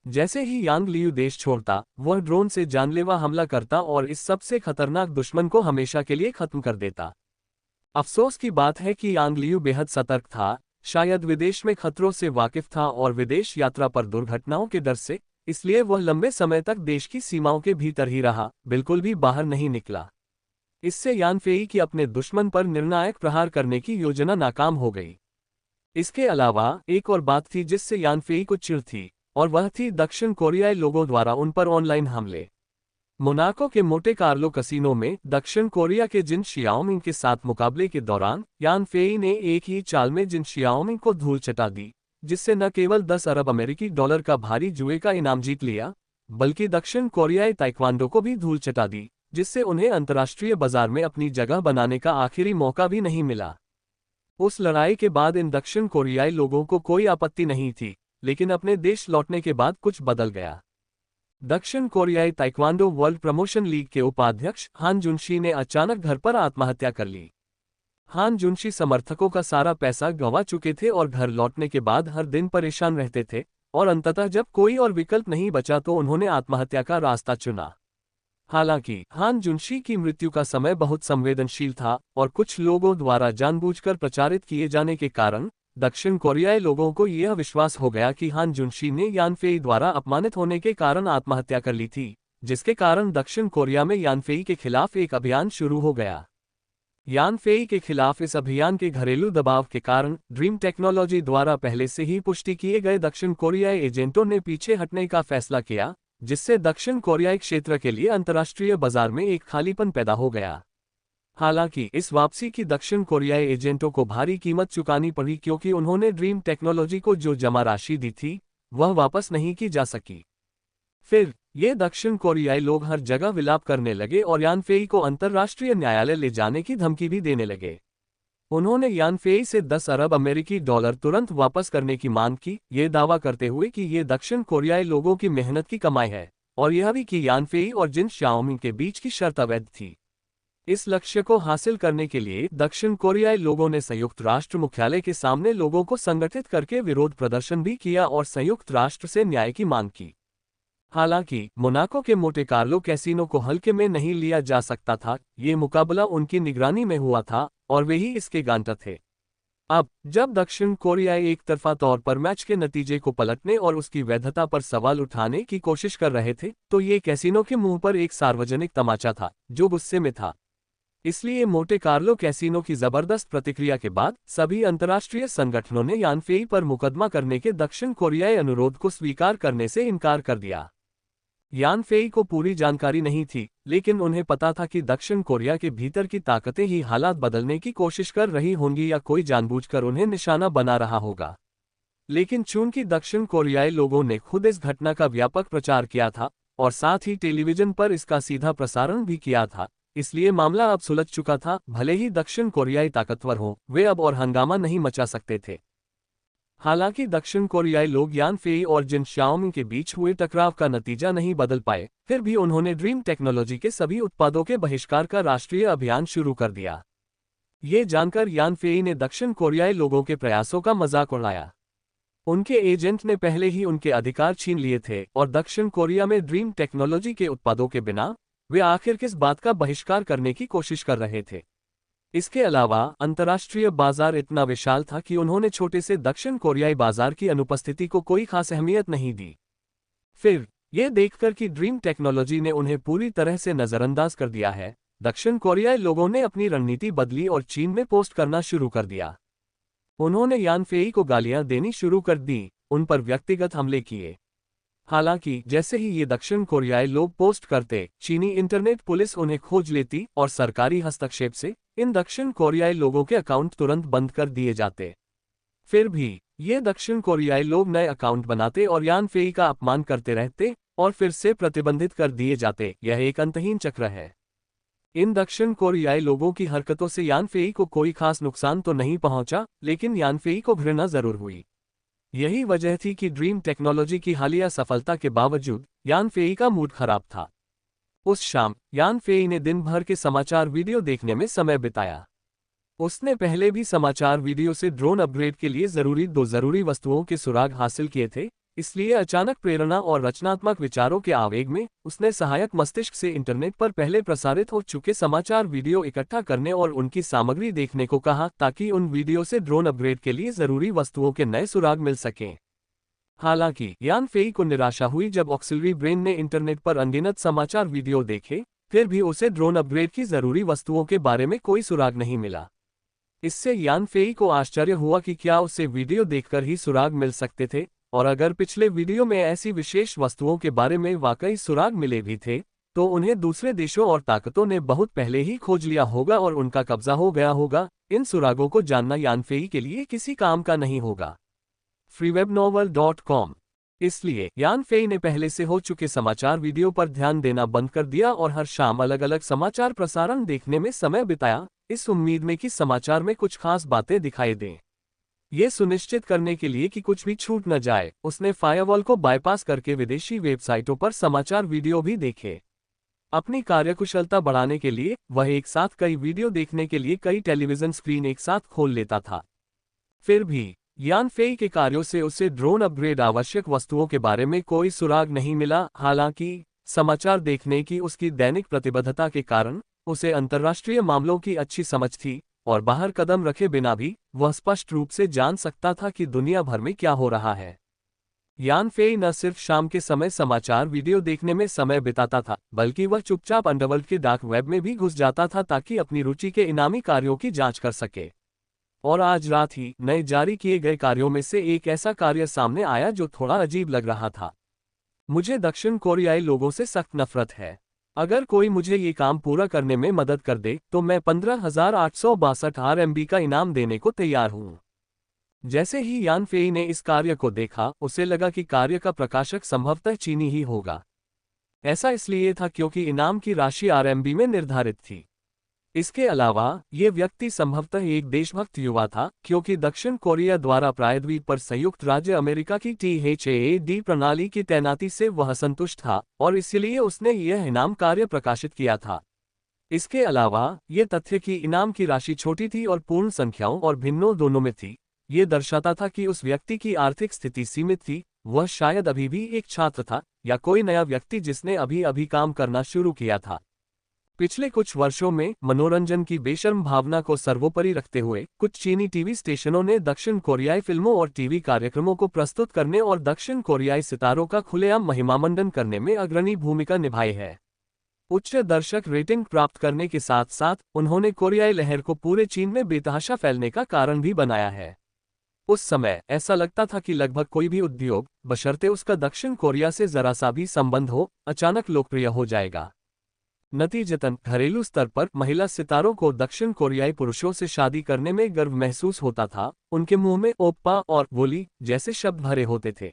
जैसे ही यांग लियू देश छोड़ता, वह ड्रोन से जानलेवा हमला करता और इस सबसे खतरनाक दुश्मन को हमेशा के लिए खत्म कर देता। अफसोस की बात है कि यांग लियू बेहद सतर्क था, शायद विदेश में खतरों से वाकिफ था और विदेश यात्रा पर दुर्घटनाओं के डर से, इसलिए वह लंबे समय तक देश की सीमाओं के भीतर ही रहा, बिल्कुल भी बाहर नहीं निकला। इससे यान फेई की अपने दुश्मन पर निर्णायक प्रहार करने की योजना नाकाम हो गई। इसके अलावा एक और बात थी जिससे यान फेई को चिढ़ थी, और वह थी दक्षिण कोरियाई लोगों द्वारा उन पर ऑनलाइन हमले। मोनाको के मोटे कार्लो कसिनो में दक्षिण कोरिया के जिन शियाओमिंग के साथ मुकाबले के दौरान यान फेई ने एक ही चाल में जिन शियाओमिंग को धूल चटा दी, जिससे न केवल 10 अरब अमेरिकी डॉलर का भारी जुए का इनाम जीत लिया, बल्कि दक्षिण कोरियाई ताइक्वांडो को भी धूल चटा दी, जिससे उन्हें अंतर्राष्ट्रीय बाजार में अपनी जगह बनाने का आखिरी मौका भी नहीं मिला। उस लड़ाई के बाद इन दक्षिण कोरियाई लोगों को कोई आपत्ति नहीं थी, लेकिन अपने देश लौटने के बाद कुछ बदल गया। दक्षिण कोरियाई ताइक्वांडो वर्ल्ड प्रमोशन लीग के उपाध्यक्ष हान जुनशी ने अचानक घर पर आत्महत्या कर ली। हान जुनशी समर्थकों का सारा पैसा गंवा चुके थे और घर लौटने के बाद हर दिन परेशान रहते थे, और अंततः जब कोई और विकल्प नहीं बचा तो उन्होंने आत्महत्या का रास्ता चुना। हालांकि हान जुनशी की मृत्यु का समय बहुत संवेदनशील था और कुछ लोगों द्वारा जानबूझकर प्रचारित किए जाने के कारण दक्षिण कोरियाई लोगों को यह विश्वास हो गया कि हान जुनशी ने यान फेई द्वारा अपमानित होने के कारण आत्महत्या कर ली थी, जिसके कारण दक्षिण कोरिया में यान फेई के खिलाफ एक अभियान शुरू हो गया। यान फेई के खिलाफ इस अभियान के घरेलू दबाव के कारण ड्रीम टेक्नोलॉजी द्वारा पहले से ही पुष्टि किए गए दक्षिण कोरियाई एजेंटों ने पीछे हटने का फैसला किया, जिससे दक्षिण कोरियाई क्षेत्र के लिए अंतर्राष्ट्रीय बाजार में एक खालीपन पैदा हो गया। हालांकि इस वापसी की दक्षिण कोरियाई एजेंटों को भारी कीमत चुकानी पड़ी, क्योंकि उन्होंने ड्रीम टेक्नोलॉजी को जो जमा राशि दी थी वह वापस नहीं की जा सकी। फिर ये दक्षिण कोरियाई लोग हर जगह विलाप करने लगे और यान फेई को अंतर्राष्ट्रीय न्यायालय ले जाने की धमकी भी देने लगे। उन्होंने यान फेई से 10 अरब अमेरिकी डॉलर तुरंत वापस करने की मांग की, ये दावा करते हुए कि ये दक्षिण कोरियाई लोगों की मेहनत की कमाई है, और यह भी कि यान फेई और जिन शाओमिंग के बीच की शर्त अवैध थी। इस लक्ष्य को हासिल करने के लिए दक्षिण कोरियाई लोगों ने संयुक्त राष्ट्र मुख्यालय के सामने लोगों को संगठित करके विरोध प्रदर्शन भी किया और संयुक्त राष्ट्र से न्याय की मांग की। हालांकि मोनाको के मोटे कार्लो कैसीनो को हल्के में नहीं लिया जा सकता था, ये मुकाबला उनकी निगरानी में हुआ था और वे ही इसके गांटर थे। अब जब दक्षिण कोरिया एक तरफा तौर पर मैच के नतीजे को पलटने और उसकी वैधता पर सवाल उठाने की कोशिश कर रहे थे, तो ये कैसीनो के मुंह पर एक सार्वजनिक तमाचा था जो गुस्से में था। इसलिए मोटे कार्लो कैसीनो की जबरदस्त प्रतिक्रिया के बाद सभी अंतर्राष्ट्रीय संगठनों ने यानफेई पर मुकदमा करने के दक्षिण कोरियाई अनुरोध को स्वीकार करने से इनकार कर दिया। यानफेई को पूरी जानकारी नहीं थी, लेकिन उन्हें पता था कि दक्षिण कोरिया के भीतर की ताकतें ही हालात बदलने की कोशिश कर रही होंगी या कोई जानबूझकर उन्हें निशाना बना रहा होगा। लेकिन चूंकि दक्षिण कोरियाई लोगों ने खुद इस घटना का व्यापक प्रचार किया था और साथ ही टेलीविजन पर इसका सीधा प्रसारण भी किया था, इसलिए मामला अब सुलझ चुका था। भले ही दक्षिण कोरियाई ताकतवर हों, वे अब और हंगामा नहीं मचा सकते थे। हालांकि दक्षिण कोरियाई लोग यानफेई और जिन शाओमी के बीच हुए टकराव का नतीजा नहीं बदल पाए, फिर भी उन्होंने ड्रीम टेक्नोलॉजी के सभी उत्पादों के बहिष्कार का राष्ट्रीय अभियान शुरू कर दिया। ये जानकर यानफेई ने दक्षिण कोरियाई लोगों के प्रयासों का मजाक उड़ाया। उनके एजेंट ने पहले ही उनके अधिकार छीन लिए थे और दक्षिण कोरिया में ड्रीम टेक्नोलॉजी के उत्पादों के बिना वे आखिर किस बात का बहिष्कार करने की कोशिश कर रहे थे। इसके अलावा अंतर्राष्ट्रीय बाजार इतना विशाल था कि उन्होंने छोटे से दक्षिण कोरियाई बाजार की अनुपस्थिति को कोई खास अहमियत नहीं दी। फिर यह देखकर कि ड्रीम टेक्नोलॉजी ने उन्हें पूरी तरह से नजरअंदाज कर दिया है, दक्षिण कोरियाई लोगों ने अपनी रणनीति बदली और चीन में पोस्ट करना शुरू कर दिया। उन्होंने यानफेई को गालियां देनी शुरू कर दी, उन पर व्यक्तिगत हमले किए। हालांकि जैसे ही ये दक्षिण कोरियाई लोग पोस्ट करते, चीनी इंटरनेट पुलिस उन्हें खोज लेती और सरकारी हस्तक्षेप से इन दक्षिण कोरियाई लोगों के अकाउंट तुरंत बंद कर दिए जाते। फिर भी ये दक्षिण कोरियाई लोग नए अकाउंट बनाते और यानफेई का अपमान करते रहते और फिर से प्रतिबंधित कर दिए जाते। यह एक अंतहीन चक्र है। इन दक्षिण कोरियाई लोगों की हरकतों से यानफेई को कोई खास नुकसान तो नहीं पहुंचा, लेकिन यानफेई को घृणा जरूर हुई। यही वजह थी कि ड्रीम टेक्नोलॉजी की हालिया सफलता के बावजूद यानफेई का मूड खराब था। उस शाम यानफेई ने दिन भर के समाचार वीडियो देखने में समय बिताया। उसने पहले भी समाचार वीडियो से ड्रोन अपग्रेड के लिए दो जरूरी वस्तुओं के सुराग हासिल किए थे, इसलिए अचानक प्रेरणा और रचनात्मक विचारों के आवेग में उसने सहायक मस्तिष्क से इंटरनेट पर पहले प्रसारित हो चुके समाचार वीडियो इकट्ठा करने और उनकी सामग्री देखने को कहा, ताकि उन वीडियो से ड्रोन अपग्रेड के लिए जरूरी वस्तुओं के नए सुराग मिल सकें। हालांकि यानफेई को निराशा हुई जब ऑक्सिलरी ब्रेन ने इंटरनेट पर अनगिनत समाचार वीडियो देखे, फिर भी उसे ड्रोन अपग्रेड की जरूरी वस्तुओं के बारे में कोई सुराग नहीं मिला। इससे यानफेई को आश्चर्य हुआ कि क्या उसे वीडियो देखकर ही सुराग मिल सकते थे, और अगर पिछले वीडियो में ऐसी विशेष वस्तुओं के बारे में वाकई सुराग मिले भी थे, तो उन्हें दूसरे देशों और ताकतों ने बहुत पहले ही खोज लिया होगा और उनका कब्जा हो गया होगा। इन सुरागों को जानना यानफेई के लिए किसी काम का नहीं होगा। freewebnovel.com। इसलिए यानफेई ने पहले से हो चुके समाचार वीडियो पर ध्यान देना बंद कर दिया और हर शाम अलग अलग समाचार प्रसारण देखने में समय बिताया, इस उम्मीद में कि समाचार में कुछ खास बातें दिखाई दें। ये सुनिश्चित करने के लिए कि कुछ भी छूट न जाए, उसने फायरवॉल को बाईपास करके विदेशी वेबसाइटों पर समाचार वीडियो भी देखे। अपनी कार्यकुशलता बढ़ाने के लिए वह एक साथ कई वीडियो देखने के लिए कई टेलीविजन स्क्रीन एक साथ खोल लेता था। फिर भी यानफेई के कार्यों से उसे ड्रोन अपग्रेड आवश्यक वस्तुओं के बारे में कोई सुराग नहीं मिला। हालांकि समाचार देखने की उसकी दैनिक प्रतिबद्धता के कारण उसे अंतर्राष्ट्रीय मामलों की अच्छी समझ थी और बाहर कदम रखे बिना भी वह स्पष्ट रूप से जान सकता था कि दुनिया भर में क्या हो रहा है। यानफेई न सिर्फ शाम के समय समाचार वीडियो देखने में समय बिताता था, बल्कि वह चुपचाप अंडरवर्ल्ड के डार्क वेब में भी घुस जाता था ताकि अपनी रुचि के इनामी कार्यों की जांच कर सके। और आज रात ही नए जारी किए गए कार्यों में से एक ऐसा कार्य सामने आया जो थोड़ा अजीब लग रहा था। मुझे दक्षिण कोरियाई लोगों से सख्त नफरत है। अगर कोई मुझे ये काम पूरा करने में मदद कर दे तो मैं 15,862 RMB का इनाम देने को तैयार हूँ। जैसे ही यानफेई ने इस कार्य को देखा, उसे लगा कि कार्य का प्रकाशक संभवतः चीनी ही होगा। ऐसा इसलिए था क्योंकि इनाम की राशि RMB में निर्धारित थी। इसके अलावा ये व्यक्ति संभवतः एक देशभक्त युवा था, क्योंकि दक्षिण कोरिया द्वारा प्रायद्वीप पर संयुक्त राज्य अमेरिका की THAAD प्रणाली की तैनाती से वह असंतुष्ट था और इसलिए उसने यह इनाम कार्य प्रकाशित किया था। इसके अलावा ये तथ्य कि इनाम की राशि छोटी थी और पूर्ण संख्याओं और भिन्नों दोनों में थी, ये दर्शाता था कि उस व्यक्ति की आर्थिक स्थिति सीमित थी। वह शायद अभी भी एक छात्र था या कोई नया व्यक्ति जिसने अभी अभी काम करना शुरू किया था। पिछले कुछ वर्षों में मनोरंजन की बेशर्म भावना को सर्वोपरि रखते हुए कुछ चीनी टीवी स्टेशनों ने दक्षिण कोरियाई फिल्मों और टीवी कार्यक्रमों को प्रस्तुत करने और दक्षिण कोरियाई सितारों का खुलेआम महिमामंडन करने में अग्रणी भूमिका निभाई है। उच्च दर्शक रेटिंग प्राप्त करने के साथ साथ उन्होंने कोरियाई लहर को पूरे चीन में बेतहाशा फैलने का कारण भी बनाया है। उस समय ऐसा लगता था कि लगभग कोई भी उद्योग, बशर्ते उसका दक्षिण कोरिया से जरा सा भी संबंध हो, अचानक लोकप्रिय हो जाएगा। नतीजतन घरेलू स्तर पर महिला सितारों को दक्षिण कोरियाई पुरुषों से शादी करने में गर्व महसूस होता था। उनके मुंह में ओप्पा और वोली जैसे शब्द भरे होते थे।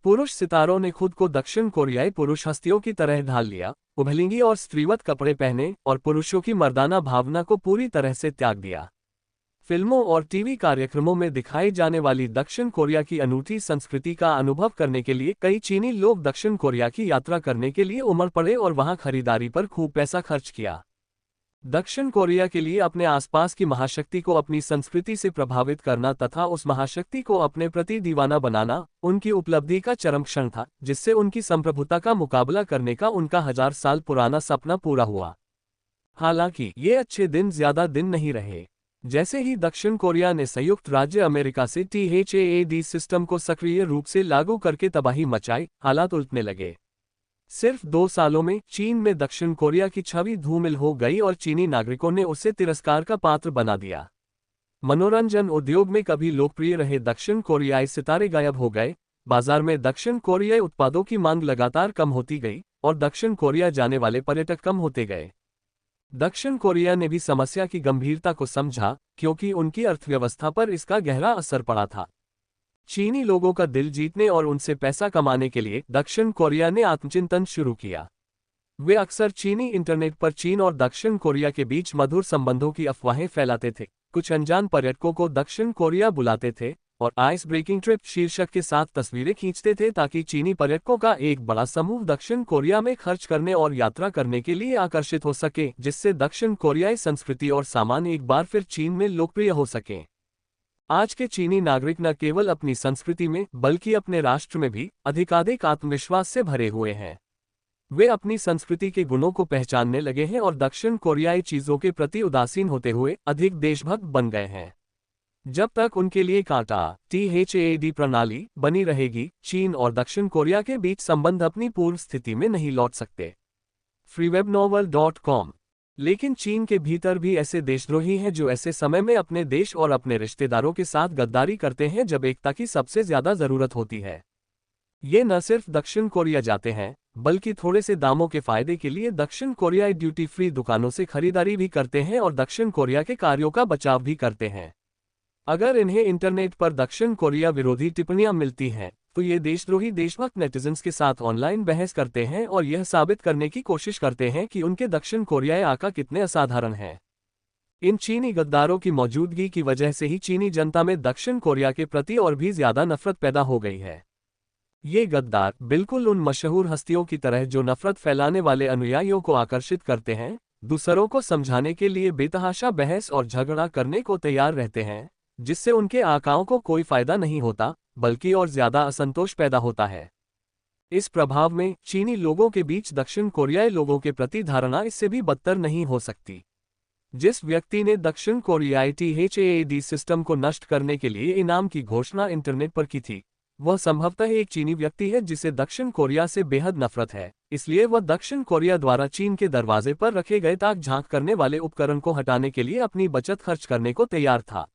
पुरुष सितारों ने खुद को दक्षिण कोरियाई पुरुष हस्तियों की तरह ढाल लिया, उभलिंगी और स्त्रीवत कपड़े पहने और पुरुषों की मर्दाना भावना को पूरी तरह से त्याग दिया। फिल्मों और टीवी कार्यक्रमों में दिखाई जाने वाली दक्षिण कोरिया की अनूठी संस्कृति का अनुभव करने के लिए कई चीनी लोग दक्षिण कोरिया की यात्रा करने के लिए उमड़ पड़े और वहां खरीदारी पर खूब पैसा खर्च किया। दक्षिण कोरिया के लिए अपने आसपास की महाशक्ति को अपनी संस्कृति से प्रभावित करना तथा उस महाशक्ति को अपने प्रति दीवाना बनाना उनकी उपलब्धि का चरम क्षण था, जिससे उनकी संप्रभुता का मुकाबला करने का उनका 1000 साल पुराना सपना पूरा हुआ। हालांकि ये अच्छे दिन ज्यादा दिन नहीं रहे। जैसे ही दक्षिण कोरिया ने संयुक्त राज्य अमेरिका से THAAD सिस्टम को सक्रिय रूप से लागू करके तबाही मचाई, हालात उलटने लगे। सिर्फ 2 सालों में चीन में दक्षिण कोरिया की छवि धूमिल हो गई और चीनी नागरिकों ने उसे तिरस्कार का पात्र बना दिया। मनोरंजन उद्योग में कभी लोकप्रिय रहे दक्षिण कोरियाई सितारे गायब हो गए, बाजार में दक्षिण कोरियाई उत्पादों की मांग लगातार कम होती गई और दक्षिण कोरिया जाने वाले पर्यटक कम होते गए। दक्षिण कोरिया ने भी समस्या की गंभीरता को समझा, क्योंकि उनकी अर्थव्यवस्था पर इसका गहरा असर पड़ा था। चीनी लोगों का दिल जीतने और उनसे पैसा कमाने के लिए दक्षिण कोरिया ने आत्मचिंतन शुरू किया। वे अक्सर चीनी इंटरनेट पर चीन और दक्षिण कोरिया के बीच मधुर संबंधों की अफवाहें फैलाते थे, कुछ अनजान पर्यटकों को दक्षिण कोरिया बुलाते थे और आइस ब्रेकिंग ट्रिप शीर्षक के साथ तस्वीरें खींचते थे ताकि चीनी पर्यटकों का एक बड़ा समूह दक्षिण कोरिया में खर्च करने और यात्रा करने के लिए आकर्षित हो सके, जिससे दक्षिण कोरियाई संस्कृति और सामान एक बार फिर चीन में लोकप्रिय हो सके। आज के चीनी नागरिक न केवल अपनी संस्कृति में बल्कि अपने राष्ट्र में भी अधिकाधिक आत्मविश्वास से भरे हुए हैं। वे अपनी संस्कृति के गुणों को पहचानने लगे हैं और दक्षिण कोरियाई चीजों के प्रति उदासीन होते हुए अधिक देशभक्त बन गए हैं। जब तक उनके लिए कांटा THAAD प्रणाली बनी रहेगी, चीन और दक्षिण कोरिया के बीच संबंध अपनी पूर्व स्थिति में नहीं लौट सकते। freewebnovel.com। लेकिन चीन के भीतर भी ऐसे देशद्रोही हैं जो ऐसे समय में अपने देश और अपने रिश्तेदारों के साथ गद्दारी करते हैं जब एकता की सबसे ज्यादा जरूरत होती है। ये न सिर्फ दक्षिण कोरिया जाते हैं, बल्कि थोड़े से दामों के फायदे के लिए दक्षिण कोरियाई ड्यूटी फ्री दुकानों से खरीदारी भी करते हैं और दक्षिण कोरिया के कार्यों का बचाव भी करते हैं। अगर इन्हें इंटरनेट पर दक्षिण कोरिया विरोधी टिप्पणियां मिलती हैं, तो ये देशद्रोही देशभक्त नेटिजन्स के साथ ऑनलाइन बहस करते हैं और यह साबित करने की कोशिश करते हैं कि उनके दक्षिण कोरियाई आका कितने असाधारण हैं। इन चीनी गद्दारों की मौजूदगी की वजह से ही चीनी जनता में दक्षिण कोरिया के प्रति और भी ज्यादा नफरत पैदा हो गई है। ये गद्दार बिल्कुल उन मशहूर हस्तियों की तरह जो नफरत फैलाने वाले अनुयायियों को आकर्षित करते हैं, दूसरों को समझाने के लिए बेतहाशा बहस और झगड़ा करने को तैयार रहते हैं, जिससे उनके आकाओं को कोई फायदा नहीं होता, बल्कि और ज्यादा असंतोष पैदा होता है। इस प्रभाव में चीनी लोगों के बीच दक्षिण कोरियाई लोगों के प्रति धारणा इससे भी बदतर नहीं हो सकती। जिस व्यक्ति ने दक्षिण कोरियाई THAAD सिस्टम को नष्ट करने के लिए इनाम की घोषणा इंटरनेट पर की थी, वह संभवतः एक चीनी व्यक्ति है जिसे दक्षिण कोरिया से बेहद नफरत है, इसलिए वह दक्षिण कोरिया द्वारा चीन के दरवाजे पर रखे गए ताक झांक करने वाले उपकरण को हटाने के लिए अपनी बचत खर्च करने को तैयार था।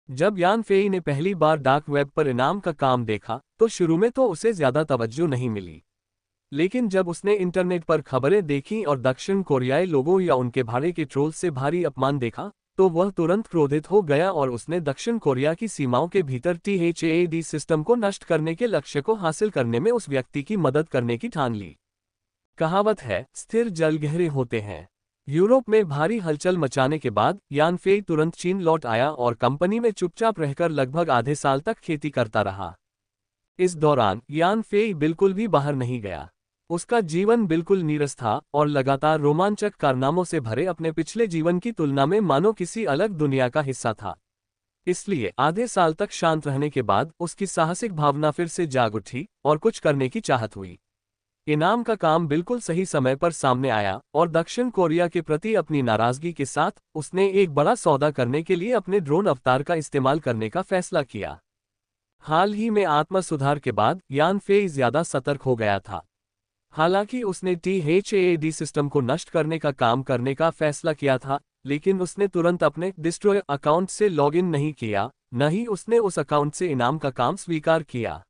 जब यान फेई ने पहली बार डार्क वेब पर इनाम का काम देखा, तो शुरू में तो उसे ज्यादा तवज्जो नहीं मिली, लेकिन जब उसने इंटरनेट पर खबरें देखीं और दक्षिण कोरियाई लोगों या उनके भाड़े के ट्रोल से भारी अपमान देखा, तो वह तुरंत क्रोधित हो गया और उसने दक्षिण कोरिया की सीमाओं के भीतर THAAD सिस्टम को नष्ट करने के लक्ष्य को हासिल करने में उस व्यक्ति की मदद करने की ठान ली। कहावत है, स्थिर जल गहरे होते हैं। यूरोप में भारी हलचल मचाने के बाद यान फेई तुरंत चीन लौट आया और कंपनी में चुपचाप रहकर लगभग आधे साल तक खेती करता रहा। इस दौरान यान फेई बिल्कुल भी बाहर नहीं गया। उसका जीवन बिल्कुल नीरस था और लगातार रोमांचक कारनामों से भरे अपने पिछले जीवन की तुलना में मानो किसी अलग दुनिया का हिस्सा था। इसलिए आधे साल तक शांत रहने के बाद उसकी साहसिक भावना फिर से जाग उठी और कुछ करने की चाहत हुई। इनाम का काम बिल्कुल सही समय पर सामने आया और दक्षिण कोरिया के प्रति अपनी नाराजगी के साथ उसने एक बड़ा सौदा करने के लिए अपने ड्रोन अवतार का इस्तेमाल करने का फैसला किया। हाल ही में आत्म सुधार के बाद यान फेई ज्यादा सतर्क हो गया था। हालांकि उसने THAAD सिस्टम को नष्ट करने का काम करने का फैसला किया था, लेकिन उसने तुरंत अपने डिस्ट्रॉय अकाउंट से लॉगिन नहीं किया, न ही उसने उस अकाउंट से इनाम का काम स्वीकार किया,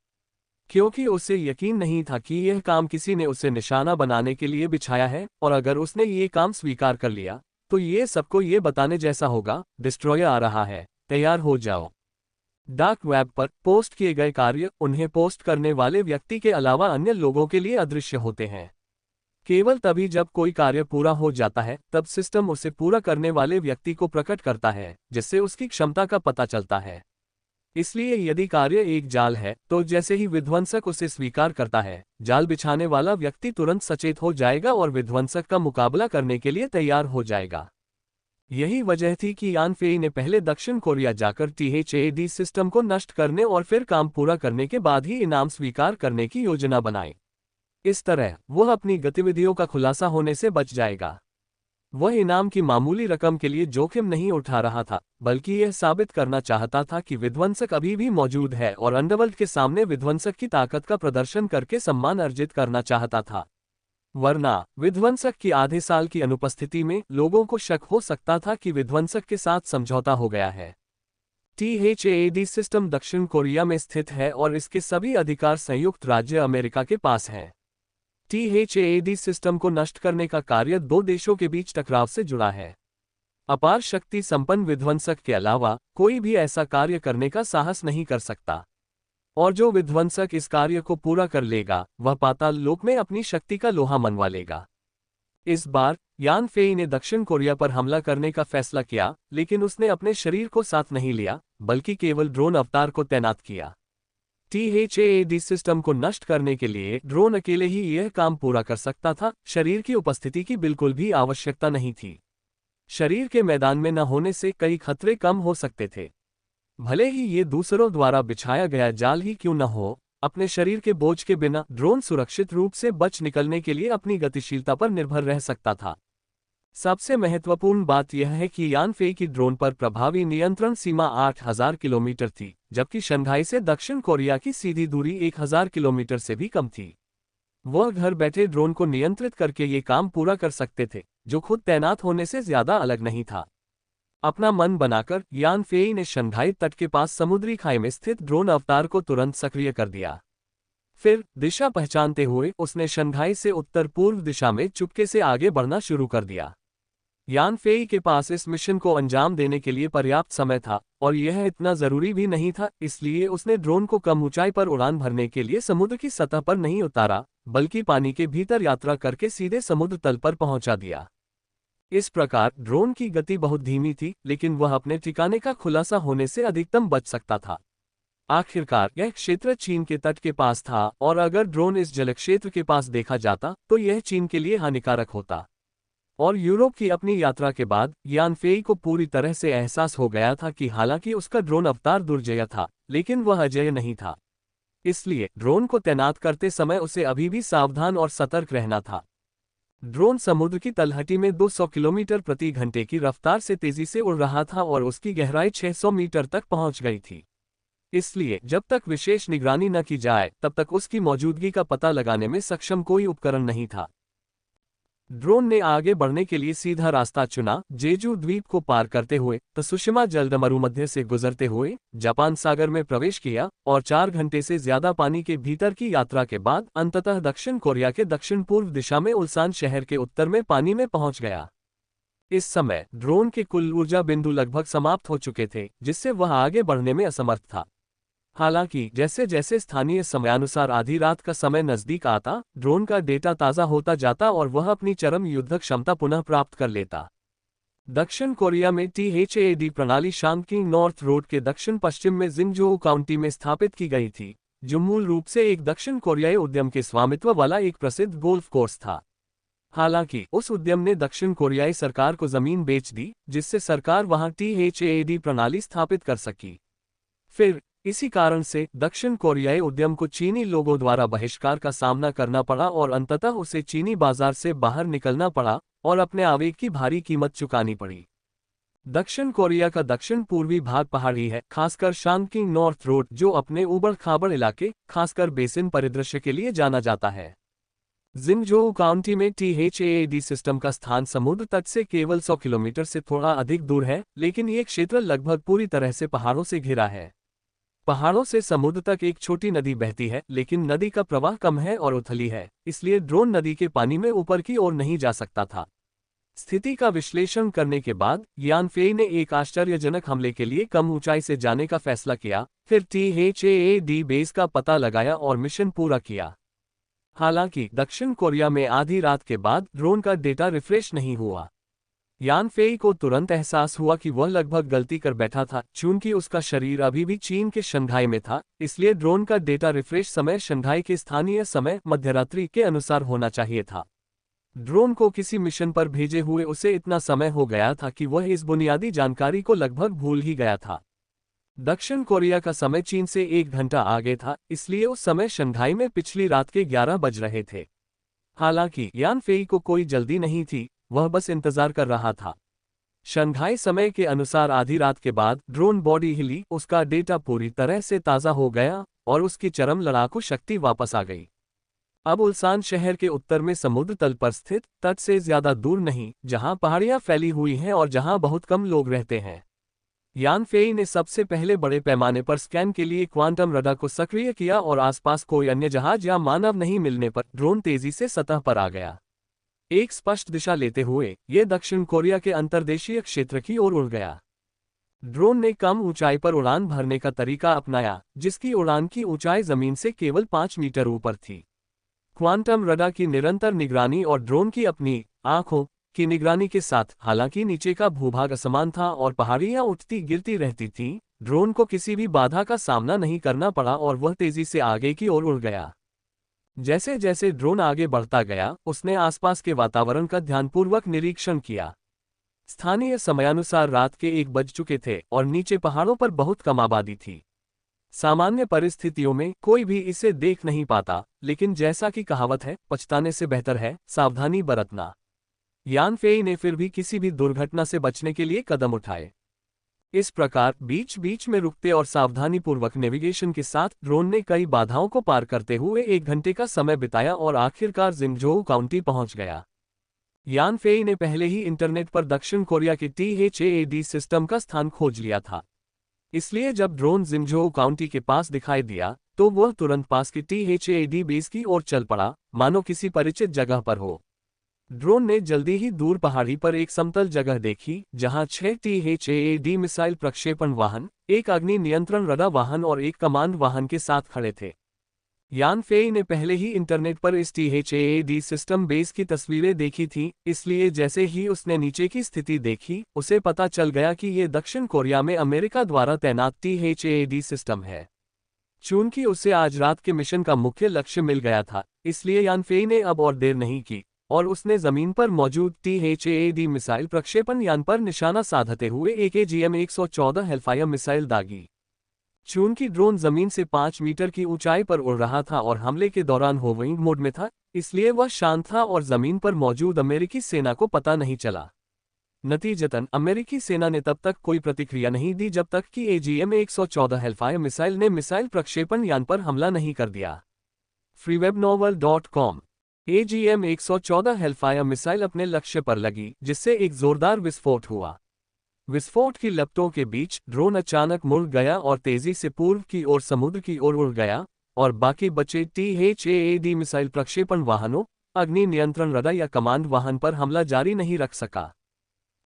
क्योंकि उसे यकीन नहीं था कि यह काम किसी ने उसे निशाना बनाने के लिए बिछाया है, और अगर उसने ये काम स्वीकार कर लिया तो ये सबको ये बताने जैसा होगा, डिस्ट्रॉयर आ रहा है, तैयार हो जाओ। डार्क वेब पर पोस्ट किए गए कार्य उन्हें पोस्ट करने वाले व्यक्ति के अलावा अन्य लोगों के लिए अदृश्य होते हैं। केवल तभी जब कोई कार्य पूरा हो जाता है तब सिस्टम उसे पूरा करने वाले व्यक्ति को प्रकट करता है, जिससे उसकी क्षमता का पता चलता है। इसलिए यदि कार्य एक जाल है तो जैसे ही विध्वंसक उसे स्वीकार करता है, जाल बिछाने वाला व्यक्ति तुरंत सचेत हो जाएगा और विध्वंसक का मुकाबला करने के लिए तैयार हो जाएगा। यही वजह थी कि यान फेई ने पहले दक्षिण कोरिया जाकर THAAD सिस्टम को नष्ट करने और फिर काम पूरा करने के बाद ही इनाम स्वीकार करने की योजना बनाई। इस तरह वह अपनी गतिविधियों का खुलासा होने से बच जाएगा। वह इनाम की मामूली रकम के लिए जोखिम नहीं उठा रहा था, बल्कि यह साबित करना चाहता था कि विध्वंसक अभी भी मौजूद है और अंडरवर्ल्ड के सामने विध्वंसक की ताकत का प्रदर्शन करके सम्मान अर्जित करना चाहता था। वरना विध्वंसक की आधे साल की अनुपस्थिति में लोगों को शक हो सकता था कि विध्वंसक के साथ समझौता हो गया है। THAAD सिस्टम दक्षिण कोरिया में स्थित है और इसके सभी अधिकार संयुक्त राज्य अमेरिका के पास हैं। THAAD सिस्टम को नष्ट करने का कार्य दो देशों के बीच टकराव से जुड़ा है। अपार शक्ति संपन्न विध्वंसक के अलावा कोई भी ऐसा कार्य करने का साहस नहीं कर सकता, और जो विध्वंसक इस कार्य को पूरा कर लेगा वह पाताल लोक में अपनी शक्ति का लोहा मनवा लेगा। इस बार यान फेई ने दक्षिण कोरिया पर हमला करने का फैसला किया, लेकिन उसने अपने शरीर को साथ नहीं लिया, बल्कि केवल ड्रोन अवतार को तैनात किया। THAAD सिस्टम को नष्ट करने के लिए ड्रोन अकेले ही यह काम पूरा कर सकता था, शरीर की उपस्थिति की बिल्कुल भी आवश्यकता नहीं थी। शरीर के मैदान में न होने से कई खतरे कम हो सकते थे। भले ही ये दूसरों द्वारा बिछाया गया जाल ही क्यों न हो, अपने शरीर के बोझ के बिना ड्रोन सुरक्षित रूप से बच निकलने के लिए अपनी गतिशीलता पर निर्भर रह सकता था। सबसे महत्वपूर्ण बात यह है कि यान फेई की ड्रोन पर प्रभावी नियंत्रण सीमा 8000 किलोमीटर थी, जबकि शंघाई से दक्षिण कोरिया की सीधी दूरी 1000 किलोमीटर से भी कम थी। वह घर बैठे ड्रोन को नियंत्रित करके ये काम पूरा कर सकते थे, जो खुद तैनात होने से ज्यादा अलग नहीं था। अपना मन बनाकर यान फेई ने शंघाई तट के पास समुद्री खाई में स्थित ड्रोन अवतार को तुरंत सक्रिय कर दिया। फिर दिशा पहचानते हुए उसने शंघाई से उत्तर पूर्व दिशा में चुपके से आगे बढ़ना शुरू कर दिया। यान फेई के पास इस मिशन को अंजाम देने के लिए पर्याप्त समय था, और यह इतना जरूरी भी नहीं था, इसलिए उसने ड्रोन को कम ऊंचाई पर उड़ान भरने के लिए समुद्र की सतह पर नहीं उतारा, बल्कि पानी के भीतर यात्रा करके सीधे समुद्र तल पर पहुंचा दिया। इस प्रकार ड्रोन की गति बहुत धीमी थी, लेकिन वह अपने ठिकाने का खुलासा होने से अधिकतम बच सकता था। आखिरकार यह क्षेत्र चीन के तट के पास था, और अगर ड्रोन इस जलक्षेत्र के पास देखा जाता तो यह चीन के लिए हानिकारक होता। और यूरोप की अपनी यात्रा के बाद यान फेई को पूरी तरह से एहसास हो गया था कि हालांकि उसका ड्रोन अवतार दुर्जय था, लेकिन वह अजेय नहीं था। इसलिए ड्रोन को तैनात करते समय उसे अभी भी सावधान और सतर्क रहना था। ड्रोन समुद्र की तलहटी में 200 किलोमीटर प्रति घंटे की रफ्तार से तेजी से उड़ रहा था और उसकी गहराई 600 मीटर तक पहुंच गई थी। इसलिए जब तक विशेष निगरानी न की जाए तब तक उसकी मौजूदगी का पता लगाने में सक्षम कोई उपकरण नहीं था। ड्रोन ने आगे बढ़ने के लिए सीधा रास्ता चुना, जेजू द्वीप को पार करते हुए त्सुशिमा जलमरुमध्य से गुजरते हुए जापान सागर में प्रवेश किया, और 4 घंटे से ज्यादा पानी के भीतर की यात्रा के बाद अंततः दक्षिण कोरिया के दक्षिण पूर्व दिशा में उल्सान शहर के उत्तर में पानी में पहुंच गया। इस समय ड्रोन के कुल ऊर्जा बिंदु लगभग समाप्त हो चुके थे, जिससे वह आगे बढ़ने में असमर्थ था। हालांकि जैसे जैसे स्थानीय समयानुसार आधी रात का समय नजदीक आता, ड्रोन का डेटा ताज़ा होता जाता और वह अपनी चरम युद्ध क्षमता पुनः प्राप्त कर लेता। दक्षिण कोरिया में THAAD प्रणाली शांगकिंग नॉर्थ रोड के दक्षिण पश्चिम में जिंगजोऊ काउंटी में स्थापित की गई थी, जो मूल रूप से एक दक्षिण कोरियाई उद्यम के स्वामित्व वाला एक प्रसिद्ध गोल्फ कोर्स था। हालांकि उस उद्यम ने दक्षिण कोरियाई सरकार को जमीन बेच दी, जिससे सरकार वहां THAAD प्रणाली स्थापित कर सकी। फिर इसी कारण से दक्षिण कोरियाई उद्यम को चीनी लोगों द्वारा बहिष्कार का सामना करना पड़ा और अंततः उसे चीनी बाजार से बाहर निकलना पड़ा और अपने आवेग की भारी कीमत चुकानी पड़ी। दक्षिण कोरिया का दक्षिण पूर्वी भाग पहाड़ी है, खासकर शांगकिंग नॉर्थ रोड, जो अपने उबड़ खाबड़ इलाके, खासकर बेसिन परिदृश्य के लिए जाना जाता है। जिंगझोउ काउंटी में THAAD सिस्टम का स्थान समुद्र तट से केवल 100 किलोमीटर से थोड़ा अधिक दूर है, लेकिन ये क्षेत्र लगभग पूरी तरह से पहाड़ों से घिरा है। पहाड़ों से समुद्र तक एक छोटी नदी बहती है, लेकिन नदी का प्रवाह कम है और उथली है, इसलिए ड्रोन नदी के पानी में ऊपर की ओर नहीं जा सकता था। स्थिति का विश्लेषण करने के बाद यान फेई ने एक आश्चर्यजनक हमले के लिए कम ऊंचाई से जाने का फैसला किया, फिर THAAD बेस का पता लगाया और मिशन पूरा किया। हालांकि दक्षिण कोरिया में आधी रात के बाद ड्रोन का डेटा रिफ्रेश नहीं हुआ। यान फेई को तुरंत एहसास हुआ कि वह लगभग गलती कर बैठा था, चूंकि उसका शरीर अभी भी चीन के शंघाई में था, इसलिए ड्रोन का डेटा रिफ्रेश समय शंघाई के स्थानीय समय मध्यरात्रि के अनुसार होना चाहिए था। ड्रोन को किसी मिशन पर भेजे हुए उसे इतना समय हो गया था कि वह इस बुनियादी जानकारी को लगभग भूल ही गया था। दक्षिण कोरिया का समय चीन से 1 घंटा आगे था, इसलिए उस समय शंघाई में पिछली रात के 11 बज रहे थे। हालांकि यान फेई को कोई जल्दी नहीं थी, वह बस इंतजार कर रहा था। शंघाई समय के अनुसार आधी रात के बाद ड्रोन बॉडी हिली, उसका डेटा पूरी तरह से ताज़ा हो गया और उसकी चरम लड़ाकू शक्ति वापस आ गई। अब उल्सान शहर के उत्तर में समुद्र तल पर स्थित, तट से ज्यादा दूर नहीं, जहां पहाड़ियां फैली हुई हैं और जहां बहुत कम लोग रहते हैं। यान फेई ने सबसे पहले बड़े पैमाने पर स्कैन के लिए क्वांटम रडार को सक्रिय किया और आसपास कोई अन्य जहाज या मानव नहीं मिलने पर ड्रोन तेजी से सतह पर आ गया। एक स्पष्ट दिशा लेते हुए यह दक्षिण कोरिया के अंतर्देशीय क्षेत्र की ओर उड़ गया। ड्रोन ने कम ऊंचाई पर उड़ान भरने का तरीका अपनाया, जिसकी उड़ान की ऊंचाई जमीन से केवल 5 मीटर ऊपर थी। क्वांटम रडार की निरंतर निगरानी और ड्रोन की अपनी आंखों की निगरानी के साथ, हालांकि नीचे का भूभाग असमान था और पहाड़ियां उठती गिरती रहती थीं, ड्रोन को किसी भी बाधा का सामना नहीं करना पड़ा और वह तेजी से आगे की ओर उड़ गया। जैसे जैसे ड्रोन आगे बढ़ता गया, उसने आसपास के वातावरण का ध्यानपूर्वक निरीक्षण किया। स्थानीय समयानुसार रात के 1 बज चुके थे और नीचे पहाड़ों पर बहुत कम आबादी थी। सामान्य परिस्थितियों में कोई भी इसे देख नहीं पाता, लेकिन जैसा कि कहावत है, पछताने से बेहतर है सावधानी बरतना। यान फेई ने फिर भी किसी भी दुर्घटना से बचने के लिए कदम उठाए। इस प्रकार बीच बीच में रुकते और सावधानीपूर्वक नेविगेशन के साथ ड्रोन ने कई बाधाओं को पार करते हुए 1 घंटे का समय बिताया और आखिरकार जिंगझोउ काउंटी पहुंच गया। यान फेई ने पहले ही इंटरनेट पर दक्षिण कोरिया के THAAD सिस्टम का स्थान खोज लिया था, इसलिए जब ड्रोन जिंगझोउ काउंटी के पास दिखाई दिया तो वह तुरंत पास की THAAD बेस की ओर चल पड़ा, मानो किसी परिचित जगह पर हो। ड्रोन ने जल्दी ही दूर पहाड़ी पर एक समतल जगह देखी, जहां 6 THAAD मिसाइल प्रक्षेपण वाहन, एक अग्नि नियंत्रण रडार वाहन और एक कमांड वाहन के साथ खड़े थे। यान फेई ने पहले ही इंटरनेट पर इस THAAD सिस्टम बेस की तस्वीरें देखी थीं, इसलिए जैसे ही उसने नीचे की स्थिति देखी, उसे पता चल गया कि ये दक्षिण कोरिया में अमेरिका द्वारा तैनात THAAD सिस्टम है। चूंकि उसे आज रात के मिशन का मुख्य लक्ष्य मिल गया था, इसलिए यान फेई ने अब और देर नहीं की और उसने जमीन पर मौजूद THAAD मिसाइल प्रक्षेपण यान पर निशाना साधते हुए एक AGM-114 हेलफायर मिसाइल दागी। चूंकि ड्रोन जमीन से 5 मीटर की ऊंचाई पर उड़ रहा था और हमले के दौरान होविंग मोड में था, इसलिए वह शांत था और जमीन पर मौजूद अमेरिकी सेना को पता नहीं चला। नतीजतन अमेरिकी सेना ने तब तक कोई प्रतिक्रिया नहीं दी जब तक कि AGM-114 हेलफायर मिसाइल ने मिसाइल प्रक्षेपण यान पर हमला नहीं कर दिया। freewebnovel.com AGM-114 हेलफायर मिसाइल अपने लक्ष्य पर लगी, जिससे एक जोरदार विस्फोट हुआ। विस्फोट की लपटों के बीच ड्रोन अचानक मुड़ गया और तेजी से पूर्व की ओर समुद्र की ओर उड़ गया और बाकी बचे THAAD मिसाइल प्रक्षेपण वाहनों, अग्नि नियंत्रण रडार या कमांड वाहन पर हमला जारी नहीं रख सका।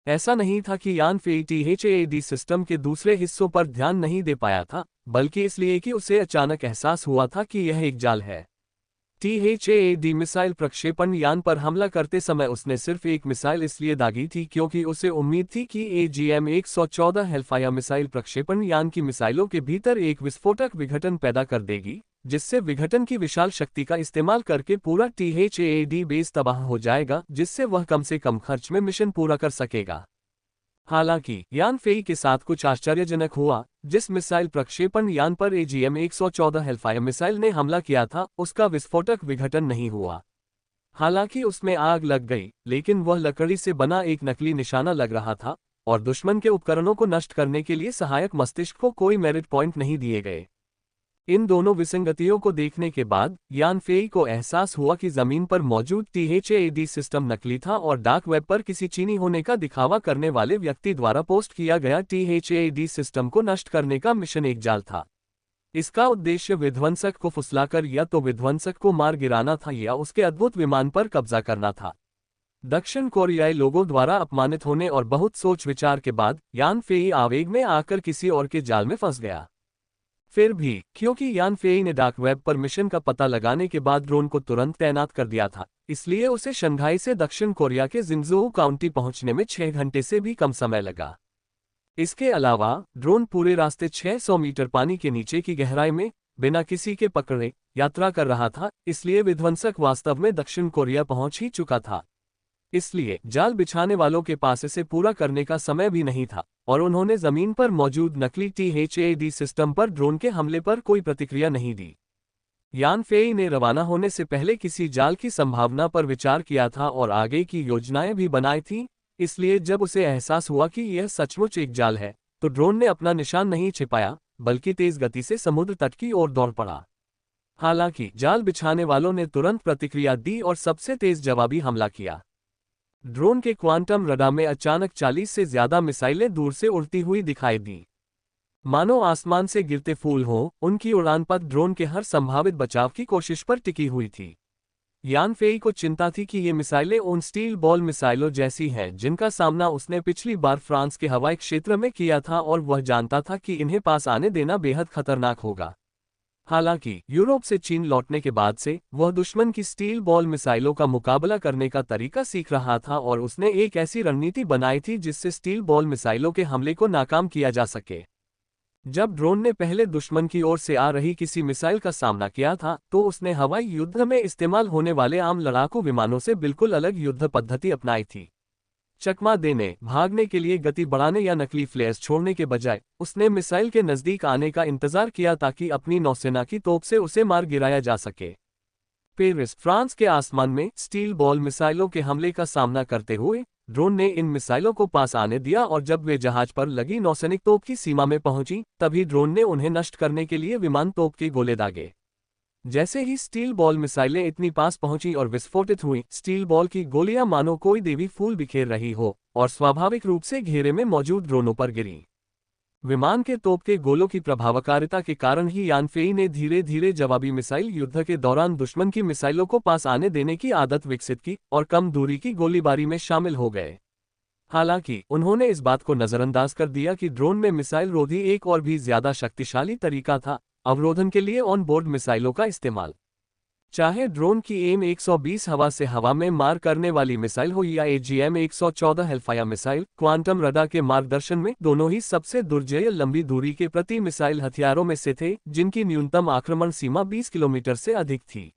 ऐसा नहीं था कि यान फेई THAAD सिस्टम के दूसरे हिस्सों पर ध्यान नहीं दे पाया था, बल्कि इसलिए कि उसे अचानक एहसास हुआ था कि यह एक जाल है। THAAD मिसाइल प्रक्षेपण यान पर हमला करते समय उसने सिर्फ एक मिसाइल इसलिए दागी थी क्योंकि उसे उम्मीद थी कि AGM-114 हेलफायर मिसाइल प्रक्षेपण यान की मिसाइलों के भीतर एक विस्फोटक विघटन पैदा कर देगी, जिससे विघटन की विशाल शक्ति का इस्तेमाल करके पूरा THAAD बेस तबाह हो जाएगा, जिससे वह कम से कम खर्च में मिशन पूरा कर सकेगा। हालांकि यान फेई के साथ कुछ आश्चर्यजनक हुआ। जिस मिसाइल प्रक्षेपण यान पर AGM-114 हेलफायर मिसाइल ने हमला किया था, उसका विस्फोटक विघटन नहीं हुआ। हालांकि उसमें आग लग गई, लेकिन वह लकड़ी से बना एक नकली निशाना लग रहा था और दुश्मन के उपकरणों को नष्ट करने के लिए सहायक मस्तिष्क को कोई मेरिट पॉइंट नहीं दिए गए। इन दोनों विसंगतियों को देखने के बाद यान फेई को एहसास हुआ कि जमीन पर मौजूद THAAD सिस्टम नकली था और डार्क वेब पर किसी चीनी होने का दिखावा करने वाले व्यक्ति द्वारा पोस्ट किया गया THAAD सिस्टम को नष्ट करने का मिशन एक जाल था। इसका उद्देश्य विध्वंसक को फुसलाकर या तो विध्वंसक को मार गिराना था या उसके अद्भुत विमान पर कब्जा करना था। दक्षिण कोरियाई लोगों द्वारा अपमानित होने और बहुत सोच विचार के बाद यान फेई आवेग में आकर किसी और के जाल में फंस गया। फिर भी क्योंकि यान फेई ने डार्क वेब पर मिशन का पता लगाने के बाद ड्रोन को तुरंत तैनात कर दिया था, इसलिए उसे शंघाई से दक्षिण कोरिया के जिंगजोऊ काउंटी पहुंचने में 6 घंटे से भी कम समय लगा। इसके अलावा ड्रोन पूरे रास्ते 600 मीटर पानी के नीचे की गहराई में बिना किसी के पकड़े यात्रा कर रहा था, इसलिए विध्वंसक वास्तव में दक्षिण कोरिया पहुंच ही चुका था। इसलिए जाल बिछाने वालों के पास इसे पूरा करने का समय भी नहीं था और उन्होंने जमीन पर मौजूद नकली THAAD सिस्टम पर ड्रोन के हमले पर कोई प्रतिक्रिया नहीं दी। यान फेई ने रवाना होने से पहले किसी जाल की संभावना पर विचार किया था और आगे की योजनाएं भी बनाई थीं, इसलिए जब उसे एहसास हुआ कि यह सचमुच एक जाल है, तो ड्रोन ने अपना निशान नहीं छिपाया, बल्कि तेज गति से समुद्र तट की ओर दौड़ पड़ा। हालांकि जाल बिछाने वालों ने तुरंत प्रतिक्रिया दी और सबसे तेज जवाबी हमला किया। ड्रोन के क्वांटम रडार में अचानक 40 से ज्यादा मिसाइलें दूर से उड़ती हुई दिखाई दी, मानो आसमान से गिरते फूल हों। उनकी उड़ान पथ ड्रोन के हर संभावित बचाव की कोशिश पर टिकी हुई थी। यान फेई को चिंता थी कि ये मिसाइलें उन स्टील बॉल मिसाइलों जैसी हैं जिनका सामना उसने पिछली बार फ्रांस के हवाई क्षेत्र में किया था और वह जानता था कि इन्हें पास आने देना बेहद खतरनाक होगा। हालांकि यूरोप से चीन लौटने के बाद से वह दुश्मन की स्टील बॉल मिसाइलों का मुकाबला करने का तरीका सीख रहा था और उसने एक ऐसी रणनीति बनाई थी जिससे स्टील बॉल मिसाइलों के हमले को नाकाम किया जा सके। जब ड्रोन ने पहले दुश्मन की ओर से आ रही किसी मिसाइल का सामना किया था, तो उसने हवाई युद्ध में इस्तेमाल होने वाले आम लड़ाकू विमानों से बिल्कुल अलग युद्ध पद्धति अपनाई थी। चकमा देने, भागने के लिए गति बढ़ाने या नकली फ्लेयर्स छोड़ने के बजाय उसने मिसाइल के नजदीक आने का इंतजार किया ताकि अपनी नौसेना की तोप से उसे मार गिराया जा सके। पेरिस, फ्रांस के आसमान में स्टील बॉल मिसाइलों के हमले का सामना करते हुए ड्रोन ने इन मिसाइलों को पास आने दिया और जब वे जहाज पर लगी नौसैनिक तोप की सीमा में पहुंची, तभी ड्रोन ने उन्हें नष्ट करने के लिए विमान तोप के गोले दागे। जैसे ही स्टील बॉल मिसाइलें इतनी पास पहुंची और विस्फोटित हुई, स्टील बॉल की गोलियां मानो कोई देवी फूल बिखेर रही हो और स्वाभाविक रूप से घेरे में मौजूद ड्रोनों पर गिरी। विमान के तोप के गोलों की प्रभावकारिता के कारण ही यान फेई ने धीरे धीरे जवाबी मिसाइल युद्ध के दौरान दुश्मन की मिसाइलों को पास आने देने की आदत विकसित की और कम दूरी की गोलीबारी में शामिल हो गए। हालांकि उन्होंने इस बात को नजरअंदाज कर दिया कि ड्रोन में मिसाइल रोधी एक और भी ज्यादा शक्तिशाली तरीका था, अवरोधन के लिए ऑन बोर्ड मिसाइलों का इस्तेमाल। चाहे ड्रोन की एम 120 हवा से हवा में मार करने वाली मिसाइल हो या AGM 114 Hellfire missile, quantum radar के मार्गदर्शन में दोनों ही सबसे दुर्जय लंबी दूरी के प्रति मिसाइल हथियारों में से थे, जिनकी न्यूनतम आक्रमण सीमा 20 किलोमीटर से अधिक थी।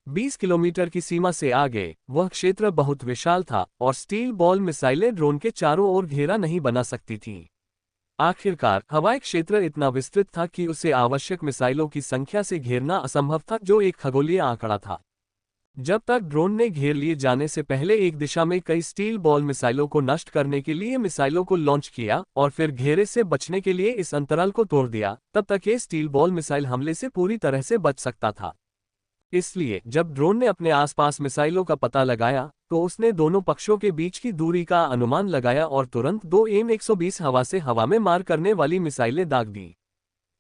20 किलोमीटर की सीमा से आगे वह क्षेत्र बहुत विशाल था और स्टील बॉल मिसाइलें ड्रोन के चारों ओर घेरा नहीं बना सकती थीं। आखिरकार हवाई क्षेत्र इतना विस्तृत था कि उसे आवश्यक मिसाइलों की संख्या से घेरना असंभव था, जो एक खगोलीय आंकड़ा था। जब तक ड्रोन ने घेर लिए जाने से पहले एक दिशा में कई स्टील बॉल मिसाइलों को नष्ट करने के लिए मिसाइलों को लॉन्च किया और फिर घेरे से बचने के लिए इस अंतराल को तोड़ दिया, तब तक ये स्टील बॉल मिसाइल हमले से पूरी तरह से बच सकता था। इसलिए जब ड्रोन ने अपने आसपास मिसाइलों का पता लगाया, तो उसने दोनों पक्षों के बीच की दूरी का अनुमान लगाया और तुरंत 2 एम 120 हवा से हवा में मार करने वाली मिसाइलें दाग दी।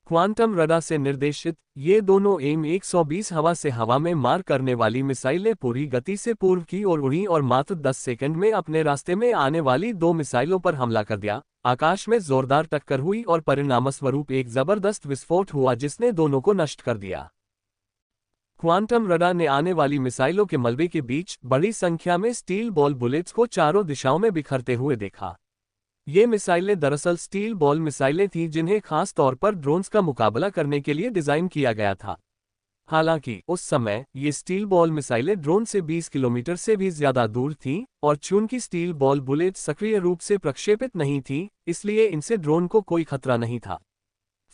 क्वांटम रडार से निर्देशित ये दोनों एम 120 हवा से हवा में मार करने वाली मिसाइलें पूरी गति से पूर्व की ओर उड़ी और मात्र 10 सेकंड में अपने रास्ते में आने वाली 2 मिसाइलों पर हमला कर दिया। आकाश में जोरदार टक्कर हुई और परिणामस्वरूप एक जबरदस्त विस्फोट हुआ जिसने दोनों को नष्ट कर दिया। क्वांटम रडार ने आने वाली मिसाइलों के मलबे के बीच बड़ी संख्या में स्टील बॉल बुलेट्स को चारों दिशाओं में बिखरते हुए देखा। ये मिसाइलें दरअसल स्टील बॉल मिसाइलें थीं जिन्हें खास तौर पर ड्रोन्स का मुकाबला करने के लिए डिजाइन किया गया था। हालांकि उस समय ये स्टील बॉल मिसाइलें ड्रोन से 20 किलोमीटर से भी ज्यादा दूर थीं और चूंकि स्टील बॉल बुलेट सक्रिय रूप से प्रक्षेपित नहीं थीं, इसलिए इनसे ड्रोन को कोई खतरा नहीं था।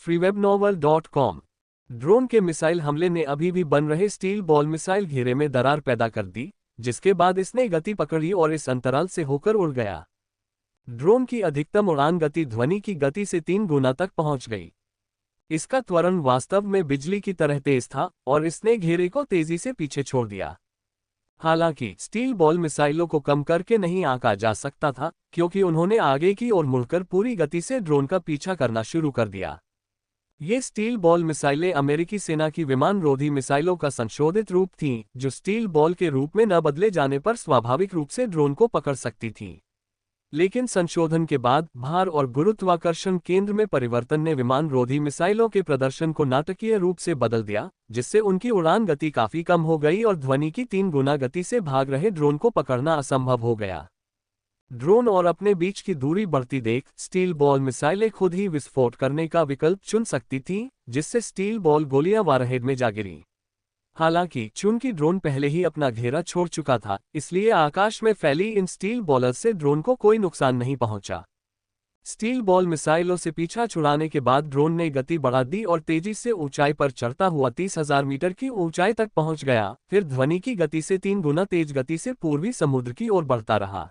freewebnovel.com। ड्रोन के मिसाइल हमले ने अभी भी बन रहे स्टील बॉल मिसाइल घेरे में दरार पैदा कर दी, जिसके बाद इसने गति पकड़ी और इस अंतराल से होकर उड़ गया। ड्रोन की अधिकतम उड़ान गति ध्वनि की गति से 3 गुना तक पहुंच गई। इसका त्वरण वास्तव में बिजली की तरह तेज था और इसने घेरे को तेजी से पीछे छोड़ दिया। हालांकि स्टील बॉल मिसाइलों को कम करके नहीं आंका जा सकता था, क्योंकि उन्होंने आगे की ओर मुड़कर पूरी गति से ड्रोन का पीछा करना शुरू कर दिया। ये स्टील बॉल मिसाइलें अमेरिकी सेना की विमान रोधी मिसाइलों का संशोधित रूप थीं, जो स्टील बॉल के रूप में न बदले जाने पर स्वाभाविक रूप से ड्रोन को पकड़ सकती थीं। लेकिन संशोधन के बाद भार और गुरुत्वाकर्षण केंद्र में परिवर्तन ने विमान रोधी मिसाइलों के प्रदर्शन को नाटकीय रूप से बदल दिया, जिससे उनकी उड़ान गति काफी कम हो गई और ध्वनि की 3 गुना गति से भाग रहे ड्रोन को पकड़ना असंभव हो गया। ड्रोन और अपने बीच की दूरी बढ़ती देख स्टील बॉल मिसाइलें खुद ही विस्फोट करने का विकल्प चुन सकती थीं, जिससे स्टील बॉल गोलियां वारहेड में जा गिरीं। हालांकि चूंकि ड्रोन पहले ही अपना घेरा छोड़ चुका था, इसलिए आकाश में फैली इन स्टील बॉलर से ड्रोन को कोई नुकसान नहीं पहुंचा। स्टील बॉल मिसाइलों से पीछा छुड़ाने के बाद ड्रोन ने गति बढ़ा दी और तेजी से ऊंचाई पर चढ़ता हुआ 30,000 मीटर की ऊंचाई तक पहुंच गया, फिर ध्वनि की गति से 3 गुना तेज गति से पूर्वी समुद्र की ओर बढ़ता रहा।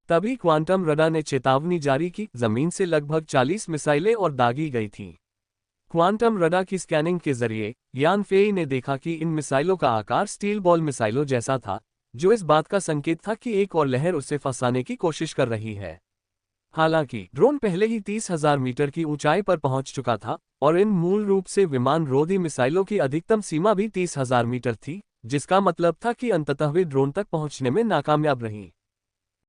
तभी क्वांटम रडार ने चेतावनी जारी की, जमीन से लगभग 40 मिसाइलें और दागी गई थीं। क्वांटम रडार की स्कैनिंग के जरिए यान फेई ने देखा कि इन मिसाइलों का आकार स्टील बॉल मिसाइलों जैसा था, जो इस बात का संकेत था कि एक और लहर उसे फंसाने की कोशिश कर रही है। हालांकि ड्रोन पहले ही 30,000 मीटर की ऊंचाई पर पहुंच चुका था और इन मूल रूप से विमान रोधी मिसाइलों की अधिकतम सीमा भी 30,000 मीटर थी, जिसका मतलब था कि अंततः वे ड्रोन तक पहुंचने में नाकामयाब रहीं।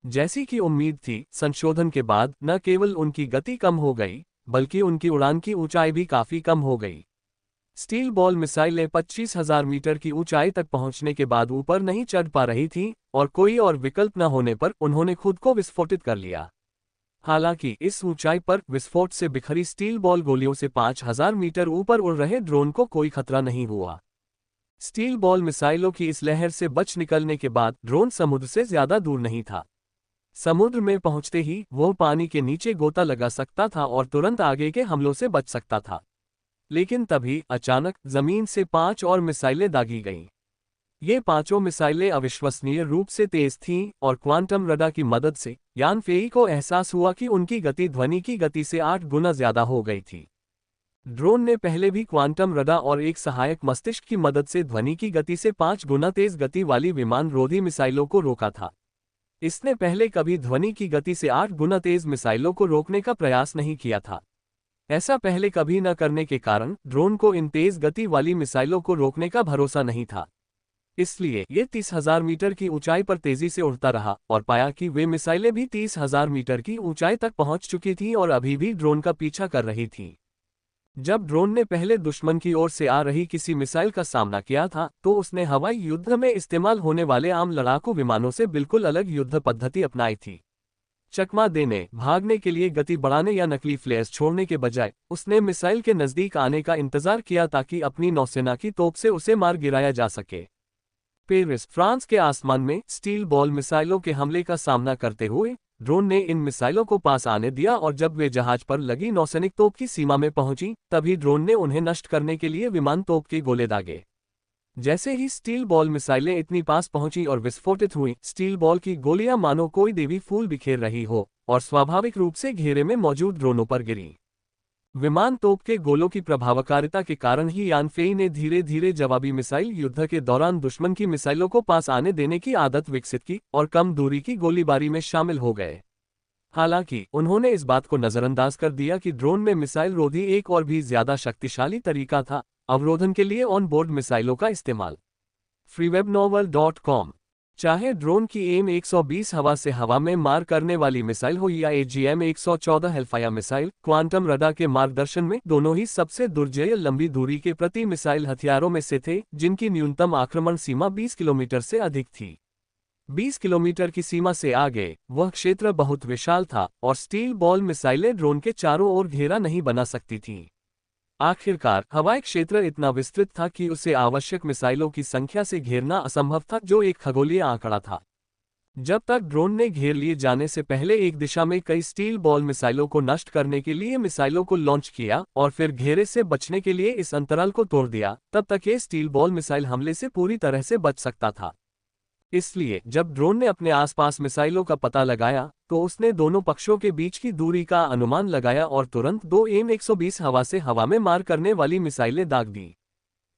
जैसी कि उम्मीद थी, संशोधन के बाद न केवल उनकी गति कम हो गई, बल्कि उनकी उड़ान की ऊंचाई भी काफी कम हो गई। स्टील बॉल मिसाइलें 25,000 मीटर की ऊंचाई तक पहुंचने के बाद ऊपर नहीं चढ़ पा रही थीं और कोई और विकल्प न होने पर उन्होंने खुद को विस्फोटित कर लिया। हालांकि इस ऊंचाई पर विस्फोट से बिखरी स्टील बॉल गोलियों से 5,000 मीटर ऊपर उड़ रहे ड्रोन को कोई खतरा नहीं हुआ। स्टील बॉल मिसाइलों की इस लहर से बच निकलने के बाद ड्रोन समुद्र से ज्यादा दूर नहीं था। समुद्र में पहुंचते ही वह पानी के नीचे गोता लगा सकता था और तुरंत आगे के हमलों से बच सकता था। लेकिन तभी अचानक जमीन से 5 और मिसाइलें दागी गईं। ये पांचों मिसाइलें अविश्वसनीय रूप से तेज थीं और क्वांटम रडार की मदद से यान फेई को एहसास हुआ कि उनकी गति ध्वनि की गति से 8 गुना ज्यादा हो गई थी। ड्रोन ने पहले भी क्वांटम रडार और एक सहायक मस्तिष्क की मदद से ध्वनि की गति से 5 गुना तेज गति वाली विमान रोधी मिसाइलों को रोका था। इसने पहले कभी ध्वनि की गति से 8 गुना तेज मिसाइलों को रोकने का प्रयास नहीं किया था। ऐसा पहले कभी न करने के कारण ड्रोन को इन तेज गति वाली मिसाइलों को रोकने का भरोसा नहीं था। इसलिए ये 30,000 मीटर की ऊंचाई पर तेजी से उड़ता रहा और पाया कि वे मिसाइलें भी 30,000 मीटर की ऊंचाई तक पहुंच चुकी थीं और अभी भी ड्रोन का पीछा कर रही थीं। जब ड्रोन ने पहले दुश्मन की ओर से आ रही किसी मिसाइल का सामना किया था, तो उसने हवाई युद्ध में इस्तेमाल होने वाले आम लड़ाकू विमानों से बिल्कुल अलग युद्ध पद्धति अपनाई थी। चकमा देने, भागने के लिए गति बढ़ाने या नकली फ्लेयर्स छोड़ने के बजाय उसने मिसाइल के नजदीक आने का इंतजार किया ताकि अपनी नौसेना की तोप से उसे मार गिराया जा सके। पेरिस, फ्रांस के आसमान में स्टील बॉल मिसाइलों के हमले का सामना करते हुए ड्रोन ने इन मिसाइलों को पास आने दिया और जब वे जहाज पर लगी नौसैनिक तोप की सीमा में पहुंची, तभी ड्रोन ने उन्हें नष्ट करने के लिए विमान तोप के गोले दागे। जैसे ही स्टील बॉल मिसाइलें इतनी पास पहुंची और विस्फोटित हुई, स्टील बॉल की गोलियां मानो कोई देवी फूल बिखेर रही हो और स्वाभाविक रूप से घेरे में मौजूद ड्रोनों पर गिरी। विमान तोप के गोलों की प्रभावकारिता के कारण ही यान फेई ने धीरे धीरे जवाबी मिसाइल युद्ध के दौरान दुश्मन की मिसाइलों को पास आने देने की आदत विकसित की और कम दूरी की गोलीबारी में शामिल हो गए। हालांकि उन्होंने इस बात को नजरअंदाज कर दिया कि ड्रोन में मिसाइल रोधी एक और भी ज्यादा शक्तिशाली तरीका था, अवरोधन के लिए ऑन बोर्ड मिसाइलों का इस्तेमाल। freewebnovel.com। चाहे ड्रोन की एम 120 हवा से हवा में मार करने वाली मिसाइल हो या AGM 114 Hellfire missile, quantum radar के मार्गदर्शन में दोनों ही सबसे दुर्जय लंबी दूरी के प्रति मिसाइल हथियारों में से थे, जिनकी न्यूनतम आक्रमण सीमा 20 किलोमीटर से अधिक थी। 20 किलोमीटर की सीमा से आगे वह क्षेत्र बहुत विशाल था और स्टील बॉल मिसाइलें ड्रोन के चारों ओर घेरा नहीं बना सकती थीं। आखिरकार हवाई क्षेत्र इतना विस्तृत था कि उसे आवश्यक मिसाइलों की संख्या से घेरना असंभव था, जो एक खगोलीय आंकड़ा था। जब तक ड्रोन ने घेर लिए जाने से पहले एक दिशा में कई स्टील बॉल मिसाइलों को नष्ट करने के लिए मिसाइलों को लॉन्च किया और फिर घेरे से बचने के लिए इस अंतराल को तोड़ दिया, तब तक ये स्टील बॉल मिसाइल हमले से पूरी तरह से बच सकता था। इसलिए जब ड्रोन ने अपने आसपास मिसाइलों का पता लगाया तो उसने दोनों पक्षों के बीच की दूरी का अनुमान लगाया और तुरंत दो M120 हवा से हवा में मार करने वाली मिसाइलें दाग दी।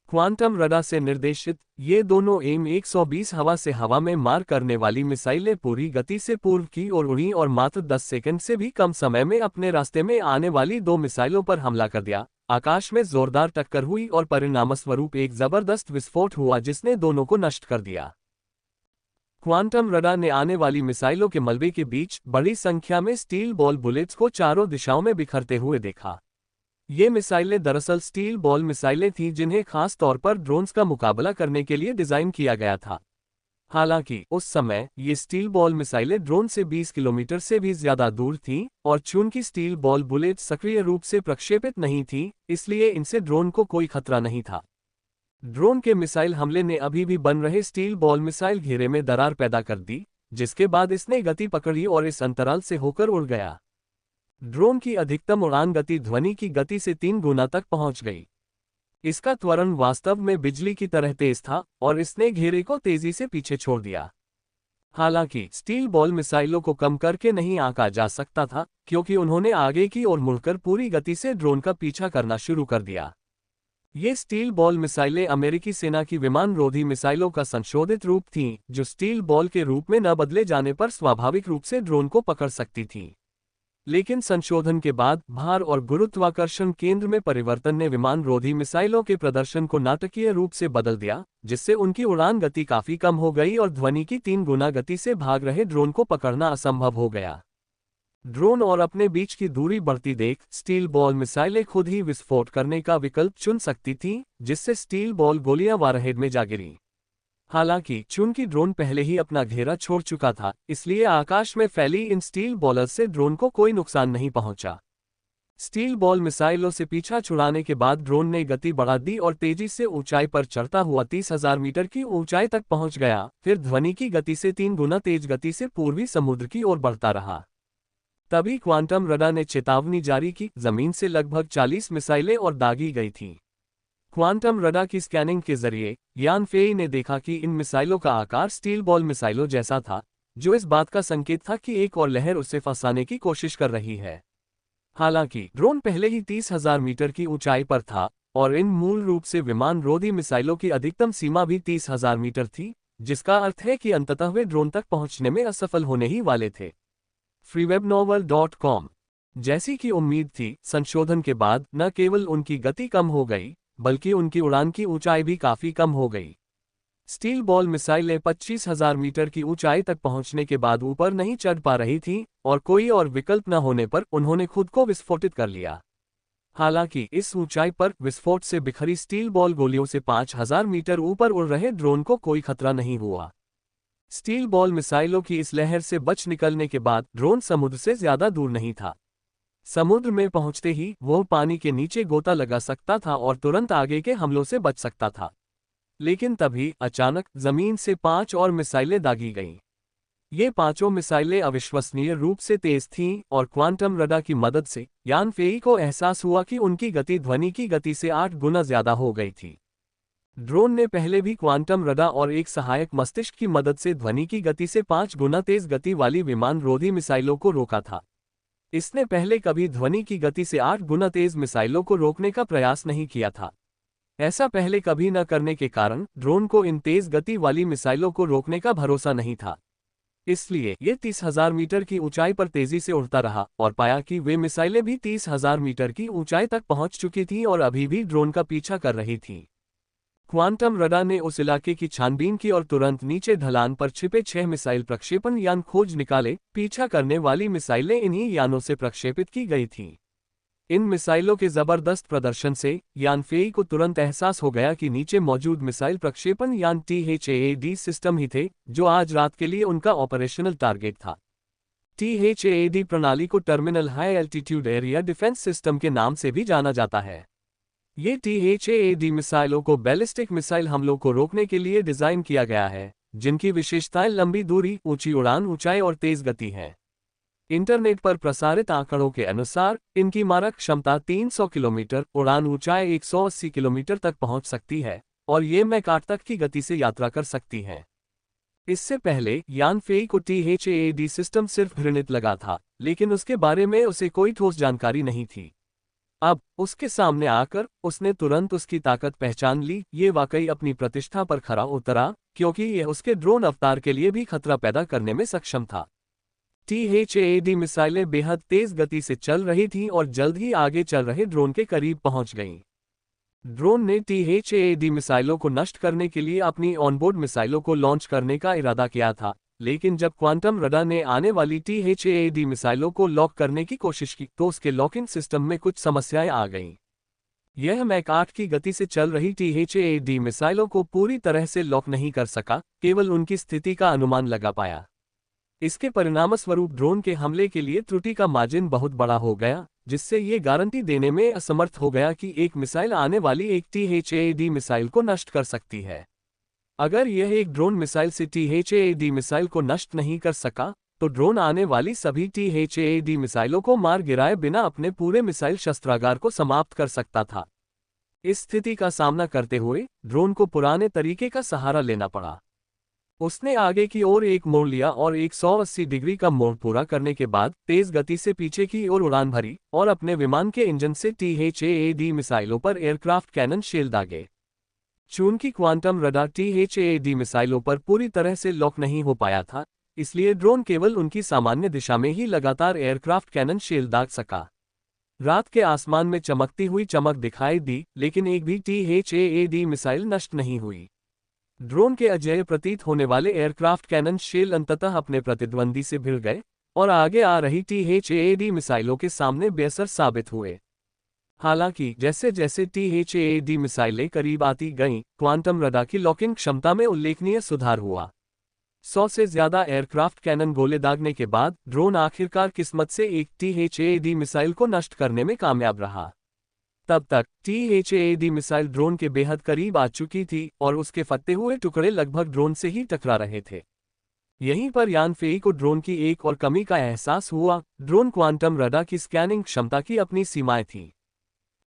क्वांटम रडार से निर्देशित ये दोनों M120 हवा से हवा में मार करने वाली मिसाइलें पूरी गति से पूर्व की ओर उड़ी और मात्र 10 सेकंड से भी कम समय में अपने रास्ते में आने वाली दो मिसाइलों पर हमला कर दिया। आकाश में जोरदार टक्कर हुई और परिणामस्वरूप एक जबरदस्त विस्फोट हुआ जिसने दोनों को नष्ट कर दिया। क्वांटम रडार ने आने वाली मिसाइलों के मलबे के बीच बड़ी संख्या में स्टील बॉल बुलेट्स को चारों दिशाओं में बिखरते हुए देखा। ये मिसाइलें दरअसल स्टील बॉल मिसाइलें थीं जिन्हें खास तौर पर ड्रोन्स का मुकाबला करने के लिए डिजाइन किया गया था। हालांकि उस समय ये स्टील बॉल मिसाइलें ड्रोन से 20 किलोमीटर से भी ज्यादा दूर थीं और चूंकि स्टील बॉल बुलेट सक्रिय रूप से प्रक्षेपित नहीं थी, इसलिए इनसे ड्रोन को कोई खतरा नहीं था। ड्रोन के मिसाइल हमले ने अभी भी बन रहे स्टील बॉल मिसाइल घेरे में दरार पैदा कर दी, जिसके बाद इसने गति पकड़ी और इस अंतराल से होकर उड़ गया। ड्रोन की अधिकतम उड़ान गति ध्वनि की गति से 3 गुना तक पहुंच गई। इसका त्वरण वास्तव में बिजली की तरह तेज था और इसने घेरे को तेजी से पीछे छोड़ दिया। हालांकि स्टील बॉल मिसाइलों को कम करके नहीं आंका जा सकता था, क्योंकि उन्होंने आगे की ओर मुड़कर पूरी गति से ड्रोन का पीछा करना शुरू कर दिया। ये स्टील बॉल मिसाइलें अमेरिकी सेना की विमानरोधी मिसाइलों का संशोधित रूप थीं, जो स्टील बॉल के रूप में न बदले जाने पर स्वाभाविक रूप से ड्रोन को पकड़ सकती थीं। लेकिन संशोधन के बाद भार और गुरुत्वाकर्षण केंद्र में परिवर्तन ने विमानरोधी मिसाइलों के प्रदर्शन को नाटकीय रूप से बदल दिया, जिससे उनकी उड़ान गति काफी कम हो गई और ध्वनि की 3 गुना गति से भाग रहे ड्रोन को पकड़ना असंभव हो गया। ड्रोन और अपने बीच की दूरी बढ़ती देख स्टील बॉल मिसाइलें खुद ही विस्फोट करने का विकल्प चुन सकती थीं, जिससे स्टील बॉल गोलियां वारहेड में जा गिरीं। हालांकि चूंकि ड्रोन पहले ही अपना घेरा छोड़ चुका था, इसलिए आकाश में फैली इन स्टील बॉलर्स से ड्रोन को कोई नुकसान नहीं पहुंचा। स्टील बॉल मिसाइलों से पीछा छुड़ाने के बाद ड्रोन ने गति बढ़ा दी और तेजी से ऊंचाई पर चढ़ता हुआ 30,000 मीटर की ऊंचाई तक पहुंच गया, फिर ध्वनि की गति से 3 गुना तेज गति से पूर्वी समुद्र की ओर बढ़ता रहा। तभी क्वांटम रडार ने चेतावनी जारी की, जमीन से लगभग 40 मिसाइलें और दागी गई थीं। क्वांटम रडार की स्कैनिंग के जरिए यान फेई ने देखा कि इन मिसाइलों का आकार स्टील बॉल मिसाइलों जैसा था, जो इस बात का संकेत था कि एक और लहर उसे फंसाने की कोशिश कर रही है। हालांकि ड्रोन पहले ही 30,000 मीटर की ऊंचाई पर था और इन मूल रूप से विमानरोधी मिसाइलों की अधिकतम सीमा भी 30,000 मीटर थी, जिसका अर्थ है कि अंततः वे ड्रोन तक पहुंचने में असफल होने ही वाले थे। freewebnovel.com। जैसी कि उम्मीद थी, संशोधन के बाद न केवल उनकी गति कम हो गई, बल्कि उनकी उड़ान की ऊंचाई भी काफी कम हो गई। स्टील बॉल मिसाइलें 25,000 मीटर की ऊंचाई तक पहुंचने के बाद ऊपर नहीं चढ़ पा रही थीं और कोई और विकल्प न होने पर उन्होंने खुद को विस्फोटित कर लिया। हालांकि इस ऊंचाई पर विस्फोट से बिखरी स्टील बॉल गोलियों से 5,000 मीटर ऊपर उड़ रहे ड्रोन को कोई खतरा नहीं हुआ। स्टील बॉल मिसाइलों की इस लहर से बच निकलने के बाद ड्रोन समुद्र से ज्यादा दूर नहीं था। समुद्र में पहुंचते ही वह पानी के नीचे गोता लगा सकता था और तुरंत आगे के हमलों से बच सकता था। लेकिन तभी अचानक जमीन से 5 और मिसाइलें दागी गईं। ये पांचों मिसाइलें अविश्वसनीय रूप से तेज थीं और क्वांटम रडार की मदद से यान फेई को एहसास हुआ कि उनकी गति ध्वनि की गति से 8 गुना ज्यादा हो गई थी। ड्रोन ने पहले भी क्वांटम रडार और एक सहायक मस्तिष्क की मदद से ध्वनि की गति से 5 गुना तेज गति वाली विमानरोधी मिसाइलों को रोका था। इसने पहले कभी ध्वनि की गति से 8 गुना तेज मिसाइलों को रोकने का प्रयास नहीं किया था। ऐसा पहले कभी न करने के कारण ड्रोन को इन तेज गति वाली मिसाइलों को रोकने का भरोसा नहीं था। इसलिए ये 30,000 मीटर की ऊंचाई पर तेजी से उड़ता रहा और पाया कि वे मिसाइलें भी 30,000 मीटर की ऊंचाई तक पहुंच चुकी थीं और अभी भी ड्रोन का पीछा कर रही थीं। क्वांटम रडार ने उस इलाके की छानबीन की और तुरंत नीचे ढलान पर छिपे 6 मिसाइल प्रक्षेपण यान खोज निकाले। पीछा करने वाली मिसाइलें इन्हीं यानों से प्रक्षेपित की गई थीं। इन मिसाइलों के जबरदस्त प्रदर्शन से यान फेई को तुरंत एहसास हो गया कि नीचे मौजूद मिसाइल प्रक्षेपण यान THAAD सिस्टम ही थे, जो आज रात के लिए उनका ऑपरेशनल टारगेट था। THAAD प्रणाली को terminal high altitude area defence system के नाम से भी जाना जाता है। ये THAAD मिसाइलों को बैलिस्टिक मिसाइल हमलों को रोकने के लिए डिजाइन किया गया है, जिनकी विशेषताएं लंबी दूरी, ऊंची उड़ान ऊंचाई और तेज गति हैं। इंटरनेट पर प्रसारित आंकड़ों के अनुसार इनकी मारक क्षमता 300 किलोमीटर, उड़ान ऊंचाई 180 किलोमीटर तक पहुंच सकती है और ये मैक 8 तक की गति से यात्रा कर सकती हैं। इससे पहले यान फेई को THAAD सिस्टम सिर्फ घृणित लगा था, लेकिन उसके बारे में उसे कोई ठोस जानकारी नहीं थी। अब उसके सामने आकर उसने तुरंत उसकी ताकत पहचान ली। ये वाकई अपनी प्रतिष्ठा पर खरा उतरा, क्योंकि यह उसके ड्रोन अवतार के लिए भी खतरा पैदा करने में सक्षम था। THAAD मिसाइलें बेहद तेज गति से चल रही थीं और जल्द ही आगे चल रहे ड्रोन के करीब पहुंच गईं। ड्रोन ने THAAD मिसाइलों को नष्ट करने के लिए अपनी ऑनबोर्ड मिसाइलों को लॉन्च करने का इरादा किया था, लेकिन जब क्वांटम रडार ने आने वाली THAAD मिसाइलों को लॉक करने की कोशिश की तो उसके लॉकिंग सिस्टम में कुछ समस्याएं आ गईं। यह मैक 8 की गति से चल रही THAAD मिसाइलों को पूरी तरह से लॉक नहीं कर सका, केवल उनकी स्थिति का अनुमान लगा पाया। इसके परिणामस्वरूप ड्रोन के हमले के लिए त्रुटि का मार्जिन बहुत बड़ा हो गया, जिससे ये गारंटी देने में असमर्थ हो गया कि एक मिसाइल आने वाली एक THAAD मिसाइल को नष्ट कर सकती है। अगर यह एक ड्रोन मिसाइल से THAAD मिसाइल को नष्ट नहीं कर सका, तो ड्रोन आने वाली सभी THAAD मिसाइलों को मार गिराए बिना अपने पूरे मिसाइल शस्त्रागार को समाप्त कर सकता था। इस स्थिति का सामना करते हुए ड्रोन को पुराने तरीके का सहारा लेना पड़ा। उसने आगे की ओर एक मोड़ लिया और 180 डिग्री का मोड़ पूरा करने के बाद तेज गति से पीछे की ओर उड़ान भरी और अपने विमान के इंजन से THAAD मिसाइलों पर एयरक्राफ्ट कैनन शेल दागे। चूंकि क्वांटम रडार THAAD मिसाइलों पर पूरी तरह से लॉक नहीं हो पाया था, इसलिए ड्रोन केवल उनकी सामान्य दिशा में ही लगातार एयरक्राफ्ट कैनन शेल दाग सका। रात के आसमान में चमकती हुई चमक दिखाई दी, लेकिन एक भी THAAD मिसाइल नष्ट नहीं हुई। ड्रोन के अजेय प्रतीत होने वाले एयरक्राफ्ट कैनन शेल अंततः अपने प्रतिद्वंदी से भिड़ गए और आगे आ रही THAAD मिसाइलों के सामने बेअसर साबित हुए। हालांकि जैसे जैसे THAAD मिसाइलें करीब आती गईं, क्वांटम रडार की लॉकिंग क्षमता में उल्लेखनीय सुधार हुआ। 100 से ज्यादा एयरक्राफ्ट कैनन गोले दागने के बाद ड्रोन आखिरकार किस्मत से एक THAAD मिसाइल को नष्ट करने में कामयाब रहा। तब तक THAAD मिसाइल ड्रोन के बेहद करीब आ चुकी थी और उसके फटे हुए टुकड़े लगभग ड्रोन से ही टकरा रहे थे। यहीं पर यान फेई को ड्रोन की एक और कमी का एहसास हुआ। ड्रोन क्वांटम रडार की स्कैनिंग क्षमता की अपनी सीमाएं थीं।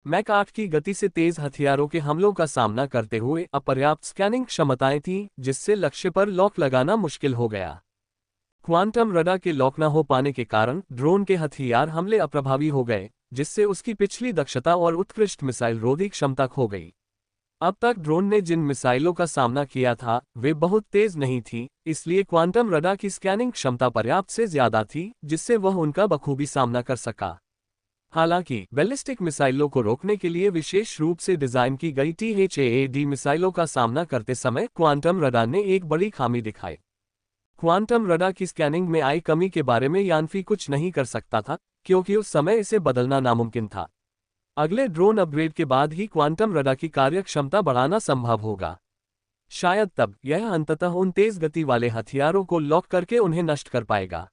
मैक 8 की गति से तेज हथियारों के हमलों का सामना करते हुए अपर्याप्त स्कैनिंग क्षमताएं थीं, जिससे लक्ष्य पर लॉक लगाना मुश्किल हो गया। क्वांटम रडार के लॉक न हो पाने के कारण ड्रोन के हथियार हमले अप्रभावी हो गए, जिससे उसकी पिछली दक्षता और उत्कृष्ट मिसाइल रोधी क्षमता खो गई। अब तक ड्रोन ने जिन मिसाइलों का सामना किया था वे बहुत तेज नहीं थी, इसलिए क्वांटम रडार की स्कैनिंग क्षमता पर्याप्त से ज्यादा थी, जिससे वह उनका बखूबी सामना कर सका। हालांकि बैलिस्टिक मिसाइलों को रोकने के लिए विशेष रूप से डिजाइन की गई THAAD मिसाइलों का सामना करते समय क्वांटम रडार ने एक बड़ी खामी दिखाई। क्वांटम रडार की स्कैनिंग में आई कमी के बारे में यानफी कुछ नहीं कर सकता था, क्योंकि उस समय इसे बदलना नामुमकिन था। अगले ड्रोन अपग्रेड के बाद ही क्वांटम रडार की कार्यक्षमता बढ़ाना संभव होगा। शायद तब यह अंततः उन तेज गति वाले हथियारों को लॉक करके उन्हें नष्ट कर पाएगा।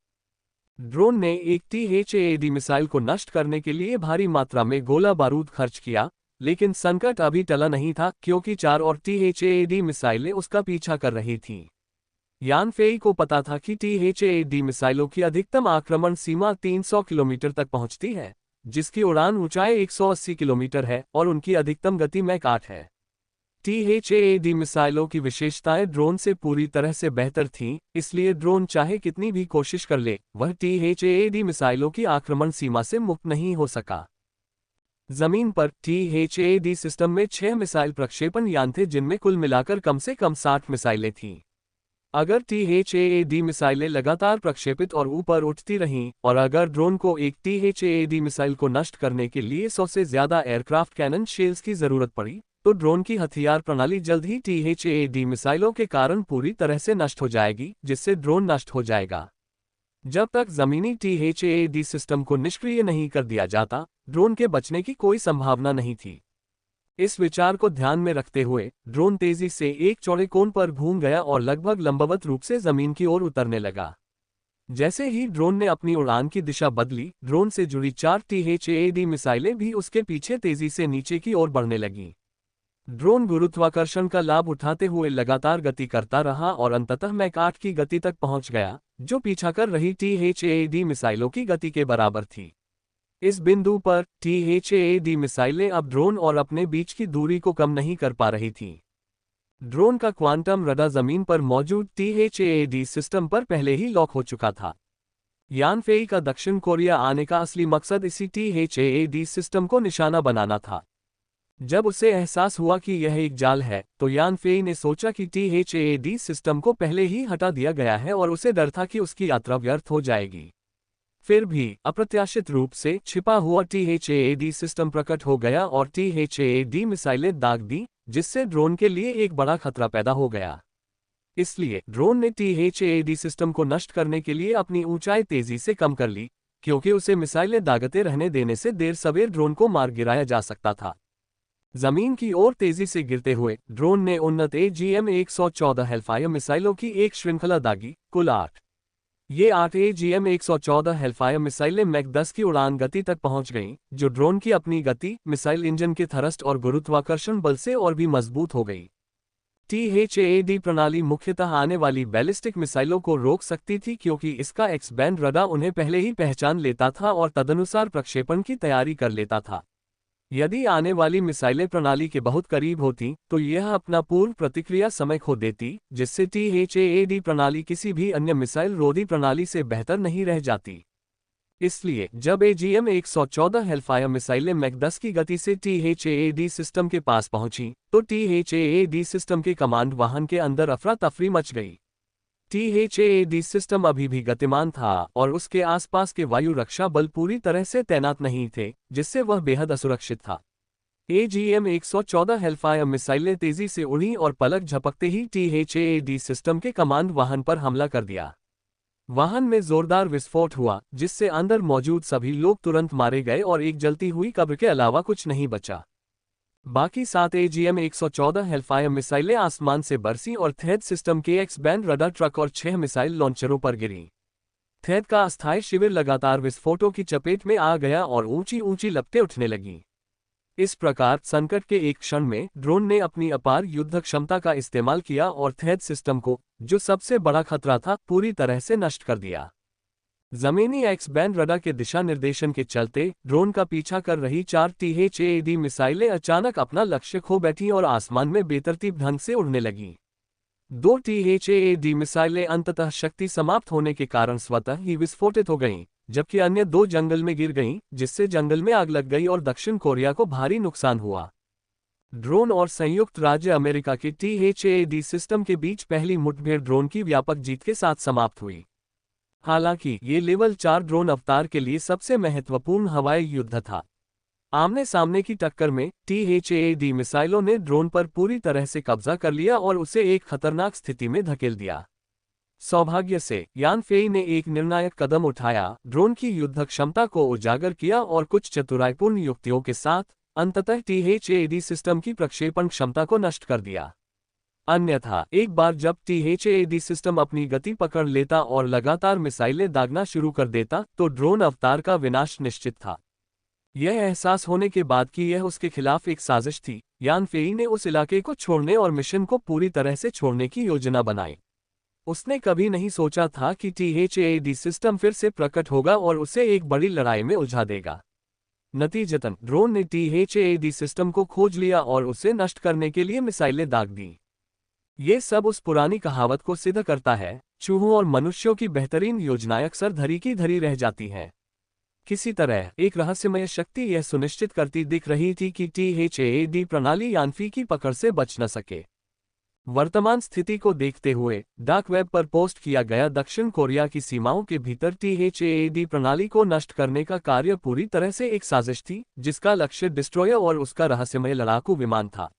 ड्रोन ने एक THAAD मिसाइल को नष्ट करने के लिए भारी मात्रा में गोला बारूद खर्च किया, लेकिन संकट अभी टला नहीं था, क्योंकि 4 और THAAD मिसाइलें उसका पीछा कर रही थीं। यान फेई को पता था कि THAAD मिसाइलों की अधिकतम आक्रमण सीमा 300 किलोमीटर तक पहुंचती है, जिसकी उड़ान ऊंचाई 180 किलोमीटर है और उनकी अधिकतम गति मैक 8 है। THAAD मिसाइलों की विशेषताएं ड्रोन से पूरी तरह से बेहतर थीं, इसलिए ड्रोन चाहे कितनी भी कोशिश कर ले, वह THAAD मिसाइलों की आक्रमण सीमा से मुक्त नहीं हो सका। जमीन पर THAAD सिस्टम में 6 मिसाइल प्रक्षेपण यान थे, जिनमें कुल मिलाकर कम से कम 60 मिसाइलें थीं। अगर THAAD मिसाइलें लगातार प्रक्षेपित और ऊपर उठती रहीं, और अगर ड्रोन को एक THAAD मिसाइल को नष्ट करने के लिए 100 से ज्यादा एयरक्राफ्ट कैनन शेल्स की जरूरत पड़ी, तो ड्रोन की हथियार प्रणाली जल्द ही THAAD मिसाइलों के कारण पूरी तरह से नष्ट हो जाएगी, जिससे ड्रोन नष्ट हो जाएगा। जब तक जमीनी THAAD सिस्टम को निष्क्रिय नहीं कर दिया जाता, ड्रोन के बचने की कोई संभावना नहीं थी। इस विचार को ध्यान में रखते हुए ड्रोन तेजी से एक चौड़े कोण पर घूम गया और लगभग लंबवत रूप से जमीन की ओर उतरने लगा। जैसे ही ड्रोन ने अपनी उड़ान की दिशा बदली, ड्रोन से जुड़ी 4 THAAD मिसाइलें भी उसके पीछे तेजी से नीचे की ओर बढ़ने लगीं। ड्रोन गुरुत्वाकर्षण का लाभ उठाते हुए लगातार गति करता रहा और अंततः मैक 8 की गति तक पहुंच गया, जो पीछा कर रही THAAD मिसाइलों की गति के बराबर थी। इस बिंदु पर THAAD मिसाइलें अब ड्रोन और अपने बीच की दूरी को कम नहीं कर पा रही थीं। ड्रोन का क्वांटम रडार जमीन पर मौजूद THAAD सिस्टम पर पहले ही लॉक हो चुका था। यानफेई का दक्षिण कोरिया आने का असली मकसद इसी THAAD सिस्टम को निशाना बनाना था। जब उसे एहसास हुआ कि यह एक जाल है, तो यानफेई ने सोचा कि THAAD सिस्टम को पहले ही हटा दिया गया है और उसे डर था कि उसकी यात्रा व्यर्थ हो जाएगी। फिर भी अप्रत्याशित रूप से छिपा हुआ THAAD सिस्टम प्रकट हो गया और THAAD मिसाइलें दाग दी, जिससे ड्रोन के लिए एक बड़ा खतरा पैदा हो गया। इसलिए ड्रोन ने THAAD सिस्टम को नष्ट करने के लिए अपनी ऊंचाई तेजी से कम कर ली, क्योंकि उसे मिसाइलें दागते रहने देने से देर सवेर ड्रोन को मार गिराया जा सकता था। जमीन की ओर तेजी से गिरते हुए ड्रोन ने उन्नत AGM-114 हेलफायर मिसाइलों की एक श्रृंखला दागी, कुल 8। ये 8 AGM-114 हेलफायर मिसाइलें मैक 10 की उड़ान गति तक पहुंच गईं, जो ड्रोन की अपनी गति, मिसाइल इंजन के थ्रस्ट और गुरुत्वाकर्षण बल से और भी मजबूत हो गई। THAAD प्रणाली मुख्यतः आने वाली बैलिस्टिक मिसाइलों को रोक सकती थी, क्योंकि इसका एक्स बैंड रडार उन्हें पहले ही पहचान लेता था और तदनुसार प्रक्षेपण की तैयारी कर लेता था। यदि आने वाली मिसाइलें प्रणाली के बहुत करीब होती, तो यह अपना पूर्व प्रतिक्रिया समय खो देती, जिससे THAAD प्रणाली किसी भी अन्य मिसाइल रोधी प्रणाली से बेहतर नहीं रह जाती। इसलिए जब AGM-114 हेलफायर मिसाइलें मैक 10 की गति से THAAD सिस्टम के पास पहुंची, तो THAAD सिस्टम के कमांड वाहन के अंदर अफरा तफरी मच गई। THAAD सिस्टम अभी भी गतिमान था और उसके आसपास के वायु रक्षा बल पूरी तरह से तैनात नहीं थे, जिससे वह बेहद असुरक्षित था। AGM-114 हेलफायर मिसाइलें तेजी से उड़ी और पलक झपकते ही THAAD सिस्टम के कमांड वाहन पर हमला कर दिया। वाहन में जोरदार विस्फोट हुआ, जिससे अंदर मौजूद सभी लोग तुरंत मारे गए और एक जलती हुई कब्र के अलावा कुछ नहीं बचा। बाकी 7 AGM-114 हेलफायर मिसाइलें आसमान से बरसीं और थेड सिस्टम के एक्स बैंड रडार ट्रक और 6 मिसाइल लॉन्चरों पर गिरीं। थेड का अस्थायी शिविर लगातार विस्फोटों की चपेट में आ गया और ऊंची ऊंची लपटें उठने लगीं। इस प्रकार संकट के एक क्षण में ड्रोन ने अपनी अपार युद्ध क्षमता का इस्तेमाल किया और थेड सिस्टम को, जो सबसे बड़ा खतरा था, पूरी तरह से नष्ट कर दिया। जमीनी एक्स बैंड रडार के दिशा निर्देशन के चलते ड्रोन का पीछा कर रही 4 THAAD मिसाइलें अचानक अपना लक्ष्य खो बैठीं और आसमान में बेतरतीब ढंग से उड़ने लगीं। 2 THAAD मिसाइलें अंततः शक्ति समाप्त होने के कारण स्वतः ही विस्फोटित हो गईं, जबकि अन्य 2 जंगल में गिर गईं, जिससे जंगल में आग लग गई और दक्षिण कोरिया को भारी नुकसान हुआ। ड्रोन और संयुक्त राज्य अमेरिका के THAAD सिस्टम के बीच पहली मुठभेड़ ड्रोन की व्यापक जीत के साथ समाप्त हुई। हालांकि ये लेवल 4 ड्रोन अवतार के लिए सबसे महत्वपूर्ण हवाई युद्ध था। आमने सामने की टक्कर में THAAD मिसाइलों ने ड्रोन पर पूरी तरह से कब्जा कर लिया और उसे एक खतरनाक स्थिति में धकेल दिया। सौभाग्य से यानफेई ने एक निर्णायक कदम उठाया, ड्रोन की युद्ध क्षमता को उजागर किया और कुछ चतुराईपूर्ण युक्तियों के साथ अंततः THAAD सिस्टम की प्रक्षेपण क्षमता को नष्ट कर दिया। अन्यथा एक बार जब THAAD सिस्टम अपनी गति पकड़ लेता और लगातार मिसाइलें दागना शुरू कर देता, तो ड्रोन अवतार का विनाश निश्चित था। यह एहसास होने के बाद कि यह उसके खिलाफ एक साजिश थी, यानफेई ने उस इलाके को छोड़ने और मिशन को पूरी तरह से छोड़ने की योजना बनाई। उसने कभी नहीं सोचा था कि THAAD सिस्टम फिर से प्रकट होगा और उसे एक बड़ी लड़ाई में उलझा देगा। नतीजतन ड्रोन ने THAAD सिस्टम को खोज लिया और उसे नष्ट करने के लिए मिसाइलें दाग दी। ये सब उस पुरानी कहावत को सिद्ध करता है, चूहों और मनुष्यों की बेहतरीन योजनाएं अक्सर धरी की धरी रह जाती हैं। किसी तरह एक रहस्यमय शक्ति यह सुनिश्चित करती दिख रही थी कि THAAD प्रणाली यानफी की पकड़ से बच न सके। वर्तमान स्थिति को देखते हुए डार्क वेब पर पोस्ट किया गया दक्षिण कोरिया की सीमाओं के भीतर THAAD प्रणाली को नष्ट करने का कार्य पूरी तरह से एक साजिश थी, जिसका लक्ष्य डिस्ट्रॉयर और उसका रहस्यमय लड़ाकू विमान था।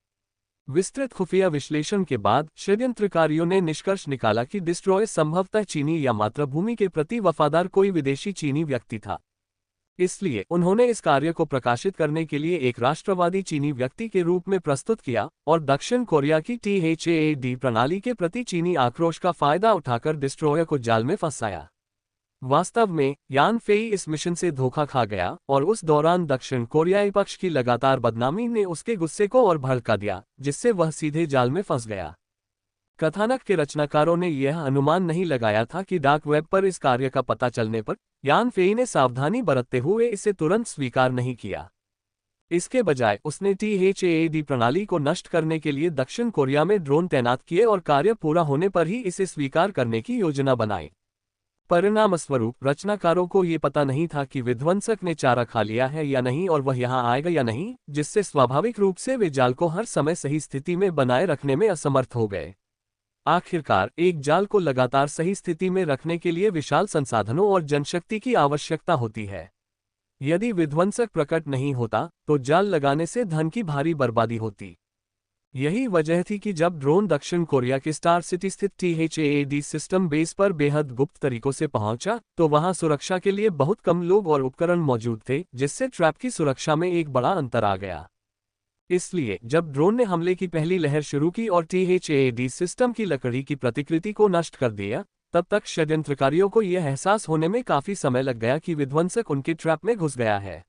विस्तृत खुफिया विश्लेषण के बाद षड्यंत्रकारियों ने निष्कर्ष निकाला कि डिस्ट्रॉयर संभवतः चीनी या मातृभूमि के प्रति वफादार कोई विदेशी चीनी व्यक्ति था। इसलिए उन्होंने इस कार्य को प्रकाशित करने के लिए एक राष्ट्रवादी चीनी व्यक्ति के रूप में प्रस्तुत किया और दक्षिण कोरिया की THAAD प्रणाली के प्रति चीनी आक्रोश का फायदा उठाकर डिस्ट्रॉयर को जाल में फंसाया। वास्तव में यानफेई इस मिशन से धोखा खा गया और उस दौरान दक्षिण कोरियाई पक्ष की लगातार बदनामी ने उसके गुस्से को और भड़का दिया, जिससे वह सीधे जाल में फंस गया। कथानक के रचनाकारों ने यह अनुमान नहीं लगाया था कि डार्क वेब पर इस कार्य का पता चलने पर यानफेई ने सावधानी बरतते हुए इसे तुरंत स्वीकार नहीं किया। इसके बजाय उसने THAAD प्रणाली को नष्ट करने के लिए दक्षिण कोरिया में ड्रोन तैनात किए और कार्य पूरा होने पर ही इसे स्वीकार करने की योजना बनाई। परिणामस्वरूप रचनाकारों को ये पता नहीं था कि विध्वंसक ने चारा खा लिया है या नहीं और वह यहाँ आएगा या नहीं, जिससे स्वाभाविक रूप से वे जाल को हर समय सही स्थिति में बनाए रखने में असमर्थ हो गए। आखिरकार एक जाल को लगातार सही स्थिति में रखने के लिए विशाल संसाधनों और जनशक्ति की आवश्यकता होती है। यदि विध्वंसक प्रकट नहीं होता तो जाल लगाने से धन की भारी बर्बादी होती। यही वजह थी कि जब ड्रोन दक्षिण कोरिया के स्टार सिटी स्थित THAAD सिस्टम बेस पर बेहद गुप्त तरीकों से पहुंचा, तो वहां सुरक्षा के लिए बहुत कम लोग और उपकरण मौजूद थे, जिससे ट्रैप की सुरक्षा में एक बड़ा अंतर आ गया। इसलिए जब ड्रोन ने हमले की पहली लहर शुरू की और THAAD सिस्टम की लकड़ी की प्रतिकृति को नष्ट कर दिया, तब तक षड्यंत्रकारियों को यह एहसास होने में काफी समय लग गया कि विध्वंसक उनके ट्रैप में घुस गया है।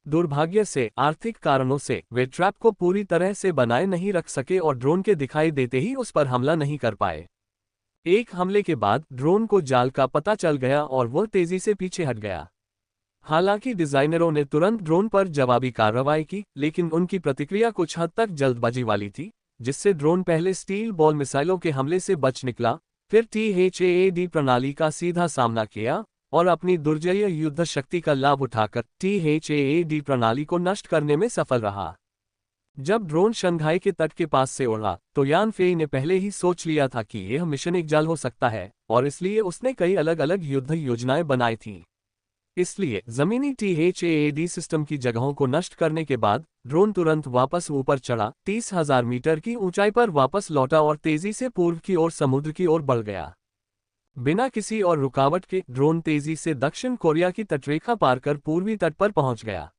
दुर्भाग्य से आर्थिक कारणों से वे ट्रैप को पूरी तरह से बनाए नहीं रख सके और ड्रोन के दिखाई देते ही उस पर हमला नहीं कर पाए। एक हमले के बाद ड्रोन को जाल का पता चल गया और वह तेजी से पीछे हट गया। हालांकि डिजाइनरों ने तुरंत ड्रोन पर जवाबी कार्रवाई की, लेकिन उनकी प्रतिक्रिया कुछ हद तक जल्दबाजी वाली थी, जिससे ड्रोन पहले स्टील बॉल मिसाइलों के हमले से बच निकला, फिर THAAD प्रणाली का सीधा सामना किया और अपनी दुर्जय युद्ध शक्ति का लाभ उठाकर THAAD प्रणाली को नष्ट करने में सफल रहा। जब ड्रोन शंघाई के तट के पास से उड़ा तो यान फेई ने पहले ही सोच लिया था कि यह मिशन एक जाल हो सकता है और इसलिए उसने कई अलग अलग युद्ध योजनाएं बनाई थीं। इसलिए जमीनी THAAD सिस्टम की जगहों को नष्ट करने के बाद ड्रोन तुरंत वापस ऊपर चढ़ा, 30,000 मीटर की ऊंचाई पर वापस लौटा और तेजी से पूर्व की ओर समुद्र की ओर बढ़ गया। बिना किसी और रुकावट के ड्रोन तेजी से दक्षिण कोरिया की तटरेखा पार कर पूर्वी तट पर पहुंच गया।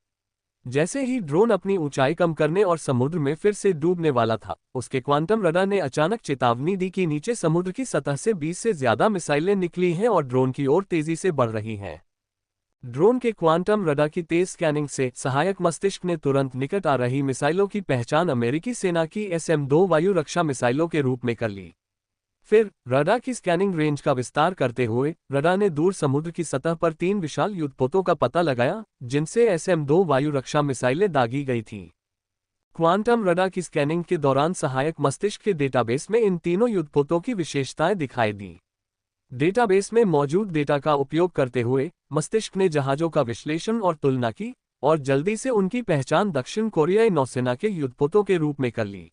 जैसे ही ड्रोन अपनी ऊंचाई कम करने और समुद्र में फिर से डूबने वाला था, उसके क्वांटम रडार ने अचानक चेतावनी दी कि नीचे समुद्र की सतह से 20 से ज्यादा मिसाइलें निकली हैं और ड्रोन की ओर तेजी से बढ़ रही हैं। ड्रोन के क्वांटम रडार की तेज स्कैनिंग से सहायक मस्तिष्क ने तुरंत निकट आ रही मिसाइलों की पहचान अमेरिकी सेना की SM-2 वायु रक्षा मिसाइलों के रूप में कर ली। फिर रडार की स्कैनिंग रेंज का विस्तार करते हुए रडार ने दूर समुद्र की सतह पर 3 विशाल युद्धपोतों का पता लगाया, जिनसे SM-2 वायु रक्षा मिसाइलें दागी गई थीं। क्वांटम रडार की स्कैनिंग के दौरान सहायक मस्तिष्क के डेटाबेस में इन तीनों युद्धपोतों की विशेषताएं दिखाई दी। डेटाबेस में मौजूद डेटा का उपयोग करते हुए मस्तिष्क ने जहाजों का विश्लेषण और तुलना की और जल्दी से उनकी पहचान दक्षिण कोरियाई नौसेना के युद्धपोतों के रूप में कर ली।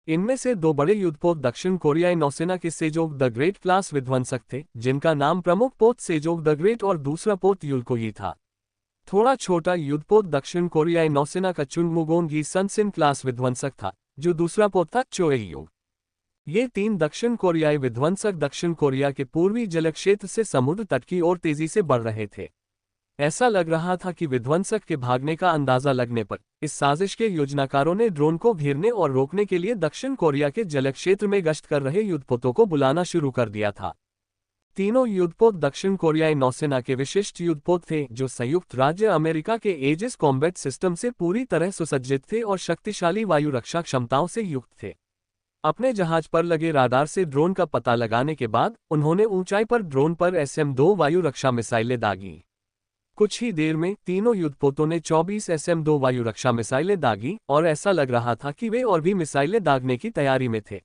इनमें से 2 बड़े युद्धपोत दक्षिण कोरियाई नौसेना के सेजोग द ग्रेट क्लास विध्वंसक थे, जिनका नाम प्रमुख पोत सेजोग द ग्रेट और दूसरा पोत युलकोई था। थोड़ा छोटा युद्धपोत दक्षिण कोरियाई नौसेना का चुंगमुगोन गी सनसिन क्लास विध्वंसक था, जो दूसरा पोत था चोएयू। ये 3 दक्षिण कोरियाई विध्वंसक दक्षिण कोरिया के पूर्वी जलक्षेत्र से समुद्र तट की ओर तेजी से बढ़ रहे थे। ऐसा लग रहा था कि विध्वंसक के भागने का अंदाजा लगने पर इस साजिश के योजनाकारों ने ड्रोन को घेरने और रोकने के लिए दक्षिण कोरिया के जलक्षेत्र में गश्त कर रहे युद्धपोतों को बुलाना शुरू कर दिया था। तीनों युद्धपोत दक्षिण कोरियाई नौसेना के विशिष्ट युद्धपोत थे, जो संयुक्त राज्य अमेरिका के एजिस कॉम्बैट सिस्टम से पूरी तरह सुसज्जित थे और शक्तिशाली वायु रक्षा क्षमताओं से युक्त थे। अपने जहाज पर लगे राडार से ड्रोन का पता लगाने के बाद उन्होंने ऊंचाई पर ड्रोन पर SM-2 वायु रक्षा मिसाइलें दागी। कुछ ही देर में तीनों युद्धपोतों ने 24 SM-2 वायु रक्षा मिसाइलें दागी और ऐसा लग रहा था कि वे और भी मिसाइलें दागने की तैयारी में थे।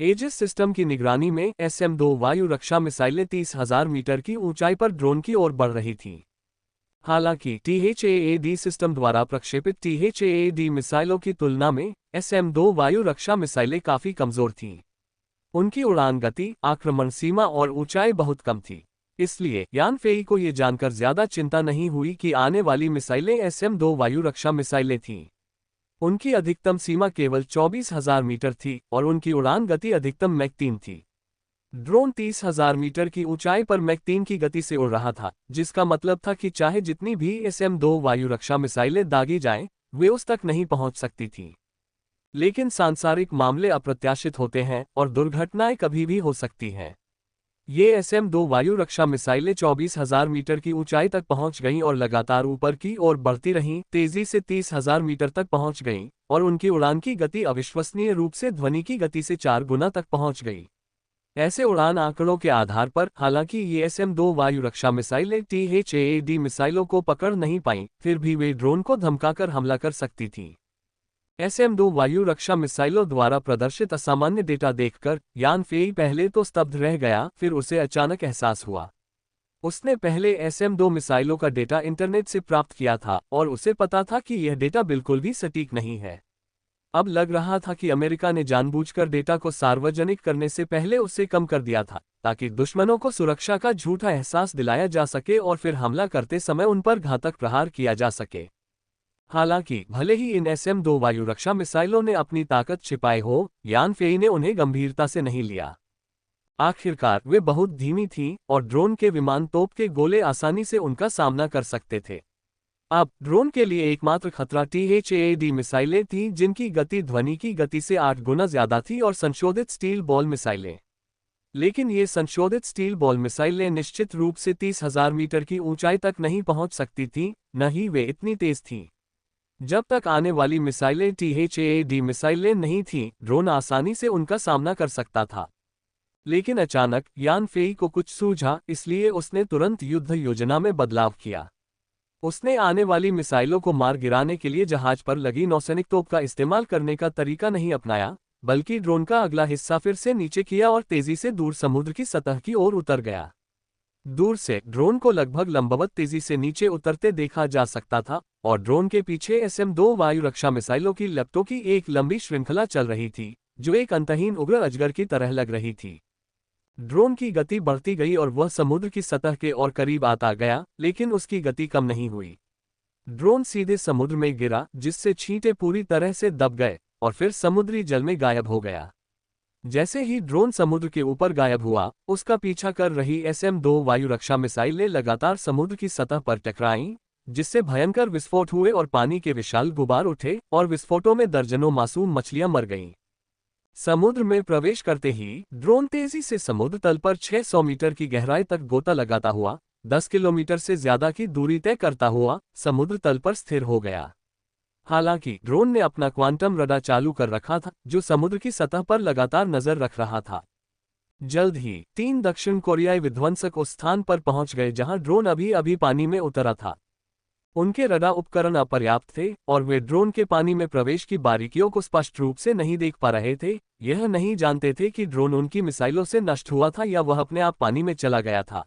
एजिस सिस्टम की निगरानी में SM-2 वायु रक्षा मिसाइलें 30,000 मीटर की ऊंचाई पर ड्रोन की ओर बढ़ रही थीं। हालांकि THAAD सिस्टम द्वारा प्रक्षेपित THAAD मिसाइलों की तुलना में SM-2 वायु रक्षा मिसाइलें काफी कमजोर थीं। उनकी उड़ान गति, आक्रमण सीमा और ऊंचाई बहुत कम थी। इसलिए यान फेई को ये जानकर ज्यादा चिंता नहीं हुई कि आने वाली मिसाइलें SM-2 वायु रक्षा मिसाइलें थीं। उनकी अधिकतम सीमा केवल 24,000 मीटर थी और उनकी उड़ान गति अधिकतम मैक 3 थी। ड्रोन 30,000 मीटर की ऊंचाई पर मैक 3 की गति से उड़ रहा था, जिसका मतलब था कि चाहे जितनी भी SM-2 वायु रक्षा मिसाइलें दागी जाएं, वे उस तक नहीं पहुंच सकती थीं। लेकिन सांसारिक मामले अप्रत्याशित होते हैं और दुर्घटनाएं कभी भी हो सकती हैं। ये SM-2 वायु रक्षा मिसाइलें 24,000 मीटर की ऊंचाई तक पहुंच गईं और लगातार ऊपर की ओर बढ़ती रहीं, तेजी से 30,000 मीटर तक पहुंच गईं और उनकी उड़ान की गति अविश्वसनीय रूप से ध्वनि की गति से 4 गुना तक पहुंच गई। ऐसे उड़ान आंकड़ों के आधार पर हालांकि ये SM-2 वायु रक्षा मिसाइलें THAAD मिसाइलों को पकड़ नहीं पाईं, फिर भी वे ड्रोन को धमकाकर हमला कर सकती थीं। SM-2 वायु रक्षा मिसाइलों द्वारा प्रदर्शित असामान्य डेटा देखकर यान फेई पहले तो स्तब्ध रह गया, फिर उसे अचानक एहसास हुआ। उसने पहले SM-2 मिसाइलों का डेटा इंटरनेट से प्राप्त किया था और उसे पता था कि यह डेटा बिल्कुल भी सटीक नहीं है। अब लग रहा था कि अमेरिका ने जानबूझकर डेटा को सार्वजनिक करने से पहले उसे कम कर दिया था, ताकि दुश्मनों को सुरक्षा का झूठा एहसास दिलाया जा सके और फिर हमला करते समय उन पर घातक प्रहार किया जा सके। हालांकि भले ही इन SM-2 वायु रक्षा मिसाइलों ने अपनी ताकत छिपाई हो, यान फेई ने उन्हें गंभीरता से नहीं लिया। आखिरकार वे बहुत धीमी थीं और ड्रोन के विमान तोप के गोले आसानी से उनका सामना कर सकते थे। अब ड्रोन के लिए एकमात्र खतरा THAAD मिसाइलें थीं, जिनकी गति ध्वनि की गति से 8 गुना ज्यादा थी, और संशोधित स्टील बॉल मिसाइलें। लेकिन ये संशोधित स्टील बॉल मिसाइलें निश्चित रूप से 30,000 मीटर की ऊंचाई तक नहीं पहुंच सकती थीं, न ही वे इतनी तेज थीं। जब तक आने वाली मिसाइलें THAAD मिसाइलें नहीं थीं, ड्रोन आसानी से उनका सामना कर सकता था। लेकिन अचानक यान फेई को कुछ सूझा, इसलिए उसने तुरंत युद्ध योजना में बदलाव किया। उसने आने वाली मिसाइलों को मार गिराने के लिए जहाज पर लगी नौसैनिक तोप का इस्तेमाल करने का तरीका नहीं अपनाया, बल्कि ड्रोन का अगला हिस्सा फिर से नीचे किया और तेजी से दूर समुद्र की सतह की ओर उतर गया। दूर से ड्रोन को लगभग लंबवत तेजी से नीचे उतरते देखा जा सकता था, और ड्रोन के पीछे SM-2 वायु रक्षा मिसाइलों की लपटों की एक लंबी श्रृंखला चल रही थी, जो एक अंतहीन उग्र अजगर की तरह लग रही थी। ड्रोन की गति बढ़ती गई और वह समुद्र की सतह के और करीब आता गया, लेकिन उसकी गति कम नहीं हुई। ड्रोन सीधे समुद्र में गिरा, जिससे छींटे पूरी तरह से दब गए और फिर समुद्री जल में गायब हो गया। जैसे ही ड्रोन समुद्र के ऊपर गायब हुआ, उसका पीछा कर रही SM-2 वायु रक्षा मिसाइलें लगातार समुद्र की सतह पर टकराईं, जिससे भयंकर विस्फोट हुए और पानी के विशाल गुबार उठे, और विस्फोटों में दर्जनों मासूम मछलियां मर गईं। समुद्र में प्रवेश करते ही ड्रोन तेजी से समुद्र तल पर 600 मीटर की गहराई तक गोता लगाता हुआ 10 किलोमीटर से ज्यादा की दूरी तय करता हुआ समुद्र तल पर स्थिर हो गया। हालांकि ड्रोन ने अपना क्वांटम रडार चालू कर रखा था, जो समुद्र की सतह पर लगातार नजर रख रहा था। जल्द ही 3 दक्षिण कोरियाई विध्वंसक उस स्थान पर पहुंच गए जहां ड्रोन अभी अभी पानी में उतरा था। उनके रडार उपकरण अपर्याप्त थे और वे ड्रोन के पानी में प्रवेश की बारीकियों को स्पष्ट रूप से नहीं देख पा रहे थे। यह नहीं जानते थे कि ड्रोन उनकी मिसाइलों से नष्ट हुआ था या वह अपने आप पानी में चला गया था।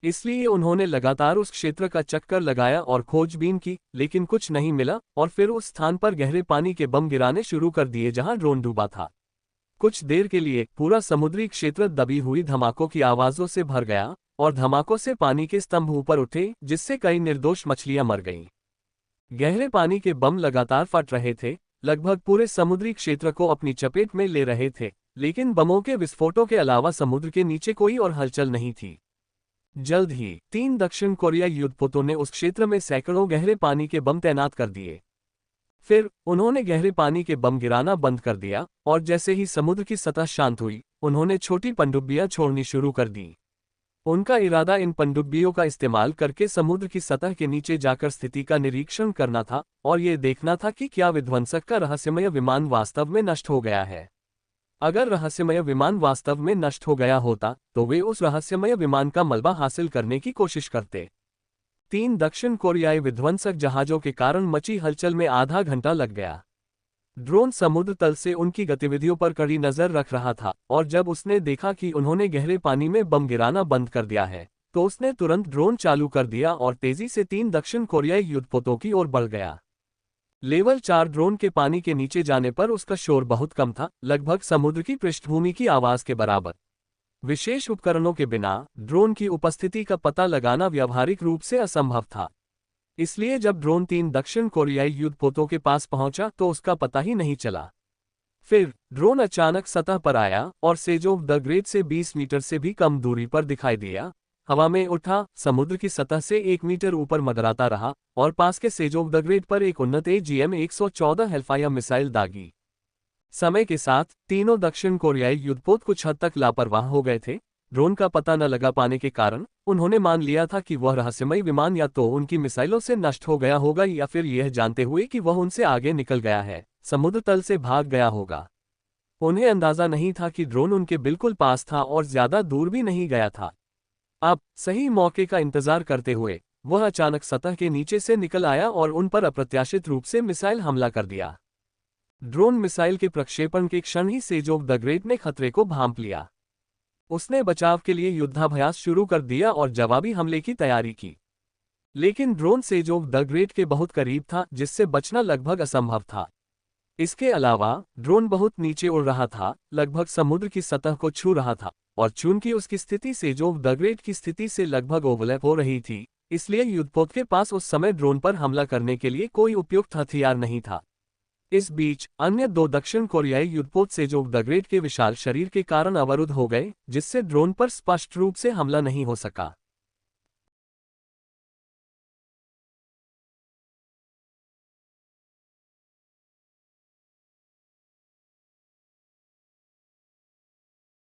इसलिए उन्होंने लगातार उस क्षेत्र का चक्कर लगाया और खोजबीन की, लेकिन कुछ नहीं मिला, और फिर उस स्थान पर गहरे पानी के बम गिराने शुरू कर दिए जहां ड्रोन डूबा था। कुछ देर के लिए पूरा समुद्री क्षेत्र दबी हुई धमाकों की आवाजों से भर गया, और धमाकों से पानी के स्तंभ ऊपर उठे, जिससे कई निर्दोष मछलियां मर गईं। गहरे पानी के बम लगातार फट रहे थे, लगभग पूरे समुद्री क्षेत्र को अपनी चपेट में ले रहे थे, लेकिन बमों के विस्फोटों के अलावा समुद्र के नीचे कोई और हलचल नहीं थी। जल्द ही 3 दक्षिण कोरियाई युद्धपोतों ने उस क्षेत्र में सैकड़ों गहरे पानी के बम तैनात कर दिए। फिर उन्होंने गहरे पानी के बम गिराना बंद कर दिया, और जैसे ही समुद्र की सतह शांत हुई, उन्होंने छोटी पनडुब्बियां छोड़नी शुरू कर दी। उनका इरादा इन पनडुब्बियों का इस्तेमाल करके समुद्र की सतह के नीचे जाकर स्थिति का निरीक्षण करना था, और ये देखना था कि क्या विध्वंसक का रहस्यमय विमान वास्तव में नष्ट हो गया है। अगर रहस्यमय विमान वास्तव में नष्ट हो गया होता, तो वे उस रहस्यमय विमान का मलबा हासिल करने की कोशिश करते। 3 दक्षिण कोरियाई विध्वंसक जहाजों के कारण मची हलचल में आधा घंटा लग गया। ड्रोन समुद्र तल से उनकी गतिविधियों पर कड़ी नजर रख रहा था, और जब उसने देखा कि उन्होंने गहरे पानी में बम गिराना बंद कर दिया है, तो उसने तुरंत ड्रोन चालू कर दिया और तेजी से 3 दक्षिण कोरियाई युद्धपोतों की ओर बढ़ गया। लेवल 4 ड्रोन के पानी के नीचे जाने पर उसका शोर बहुत कम था, लगभग समुद्र की पृष्ठभूमि की आवाज के बराबर। विशेष उपकरणों के बिना ड्रोन की उपस्थिति का पता लगाना व्यावहारिक रूप से असंभव था। इसलिए जब ड्रोन 3 दक्षिण कोरियाई युद्धपोतों के पास पहुंचा तो उसका पता ही नहीं चला। फिर ड्रोन अचानक सतह पर आया और सेजोव द ग्रेट से 20 मीटर से भी कम दूरी पर दिखाई दिया। हवा में उठा, समुद्र की सतह से 1 मीटर ऊपर मंडराता रहा, और पास के सेजोव द ग्रेट पर एक उन्नत AGM-114 हेलफायर मिसाइल दागी। समय के साथ तीनों दक्षिण कोरियाई युद्धपोत कुछ हद तक लापरवाह हो गए थे। ड्रोन का पता न लगा पाने के कारण उन्होंने मान लिया था कि वह रहस्यमय विमान या तो उनकी मिसाइलों से नष्ट हो गया होगा, या फिर यह जानते हुए कि वह उनसे आगे निकल गया है, समुद्र तल से भाग गया होगा। उन्हें अंदाजा नहीं था कि ड्रोन उनके बिल्कुल पास था और ज्यादा दूर भी नहीं गया था। अब सही मौके का इंतजार करते हुए वह अचानक सतह के नीचे से निकल आया और उन पर अप्रत्याशित रूप से मिसाइल हमला कर दिया। ड्रोन मिसाइल के प्रक्षेपण के क्षण ही सेजोग द ग्रेट ने खतरे को भांप लिया। उसने बचाव के लिए युद्धाभ्यास शुरू कर दिया और जवाबी हमले की तैयारी की। लेकिन ड्रोन सेजोग द ग्रेट के बहुत करीब था, जिससे बचना लगभग असंभव था। इसके अलावा ड्रोन बहुत नीचे उड़ रहा था, लगभग समुद्र की सतह को छू रहा था, और चूंकि उसकी स्थिति सेजोग द ग्रेट की स्थिति से लगभग ओवरलैप हो रही थी, इसलिए युद्धपोत के पास उस समय ड्रोन पर हमला करने के लिए कोई उपयुक्त हथियार नहीं था। इस बीच अन्य दो दक्षिण कोरियाई युद्धपोत सेजोग द ग्रेट के विशाल शरीर के कारण अवरुद्ध हो गए, जिससे ड्रोन पर स्पष्ट रूप से हमला नहीं हो सका।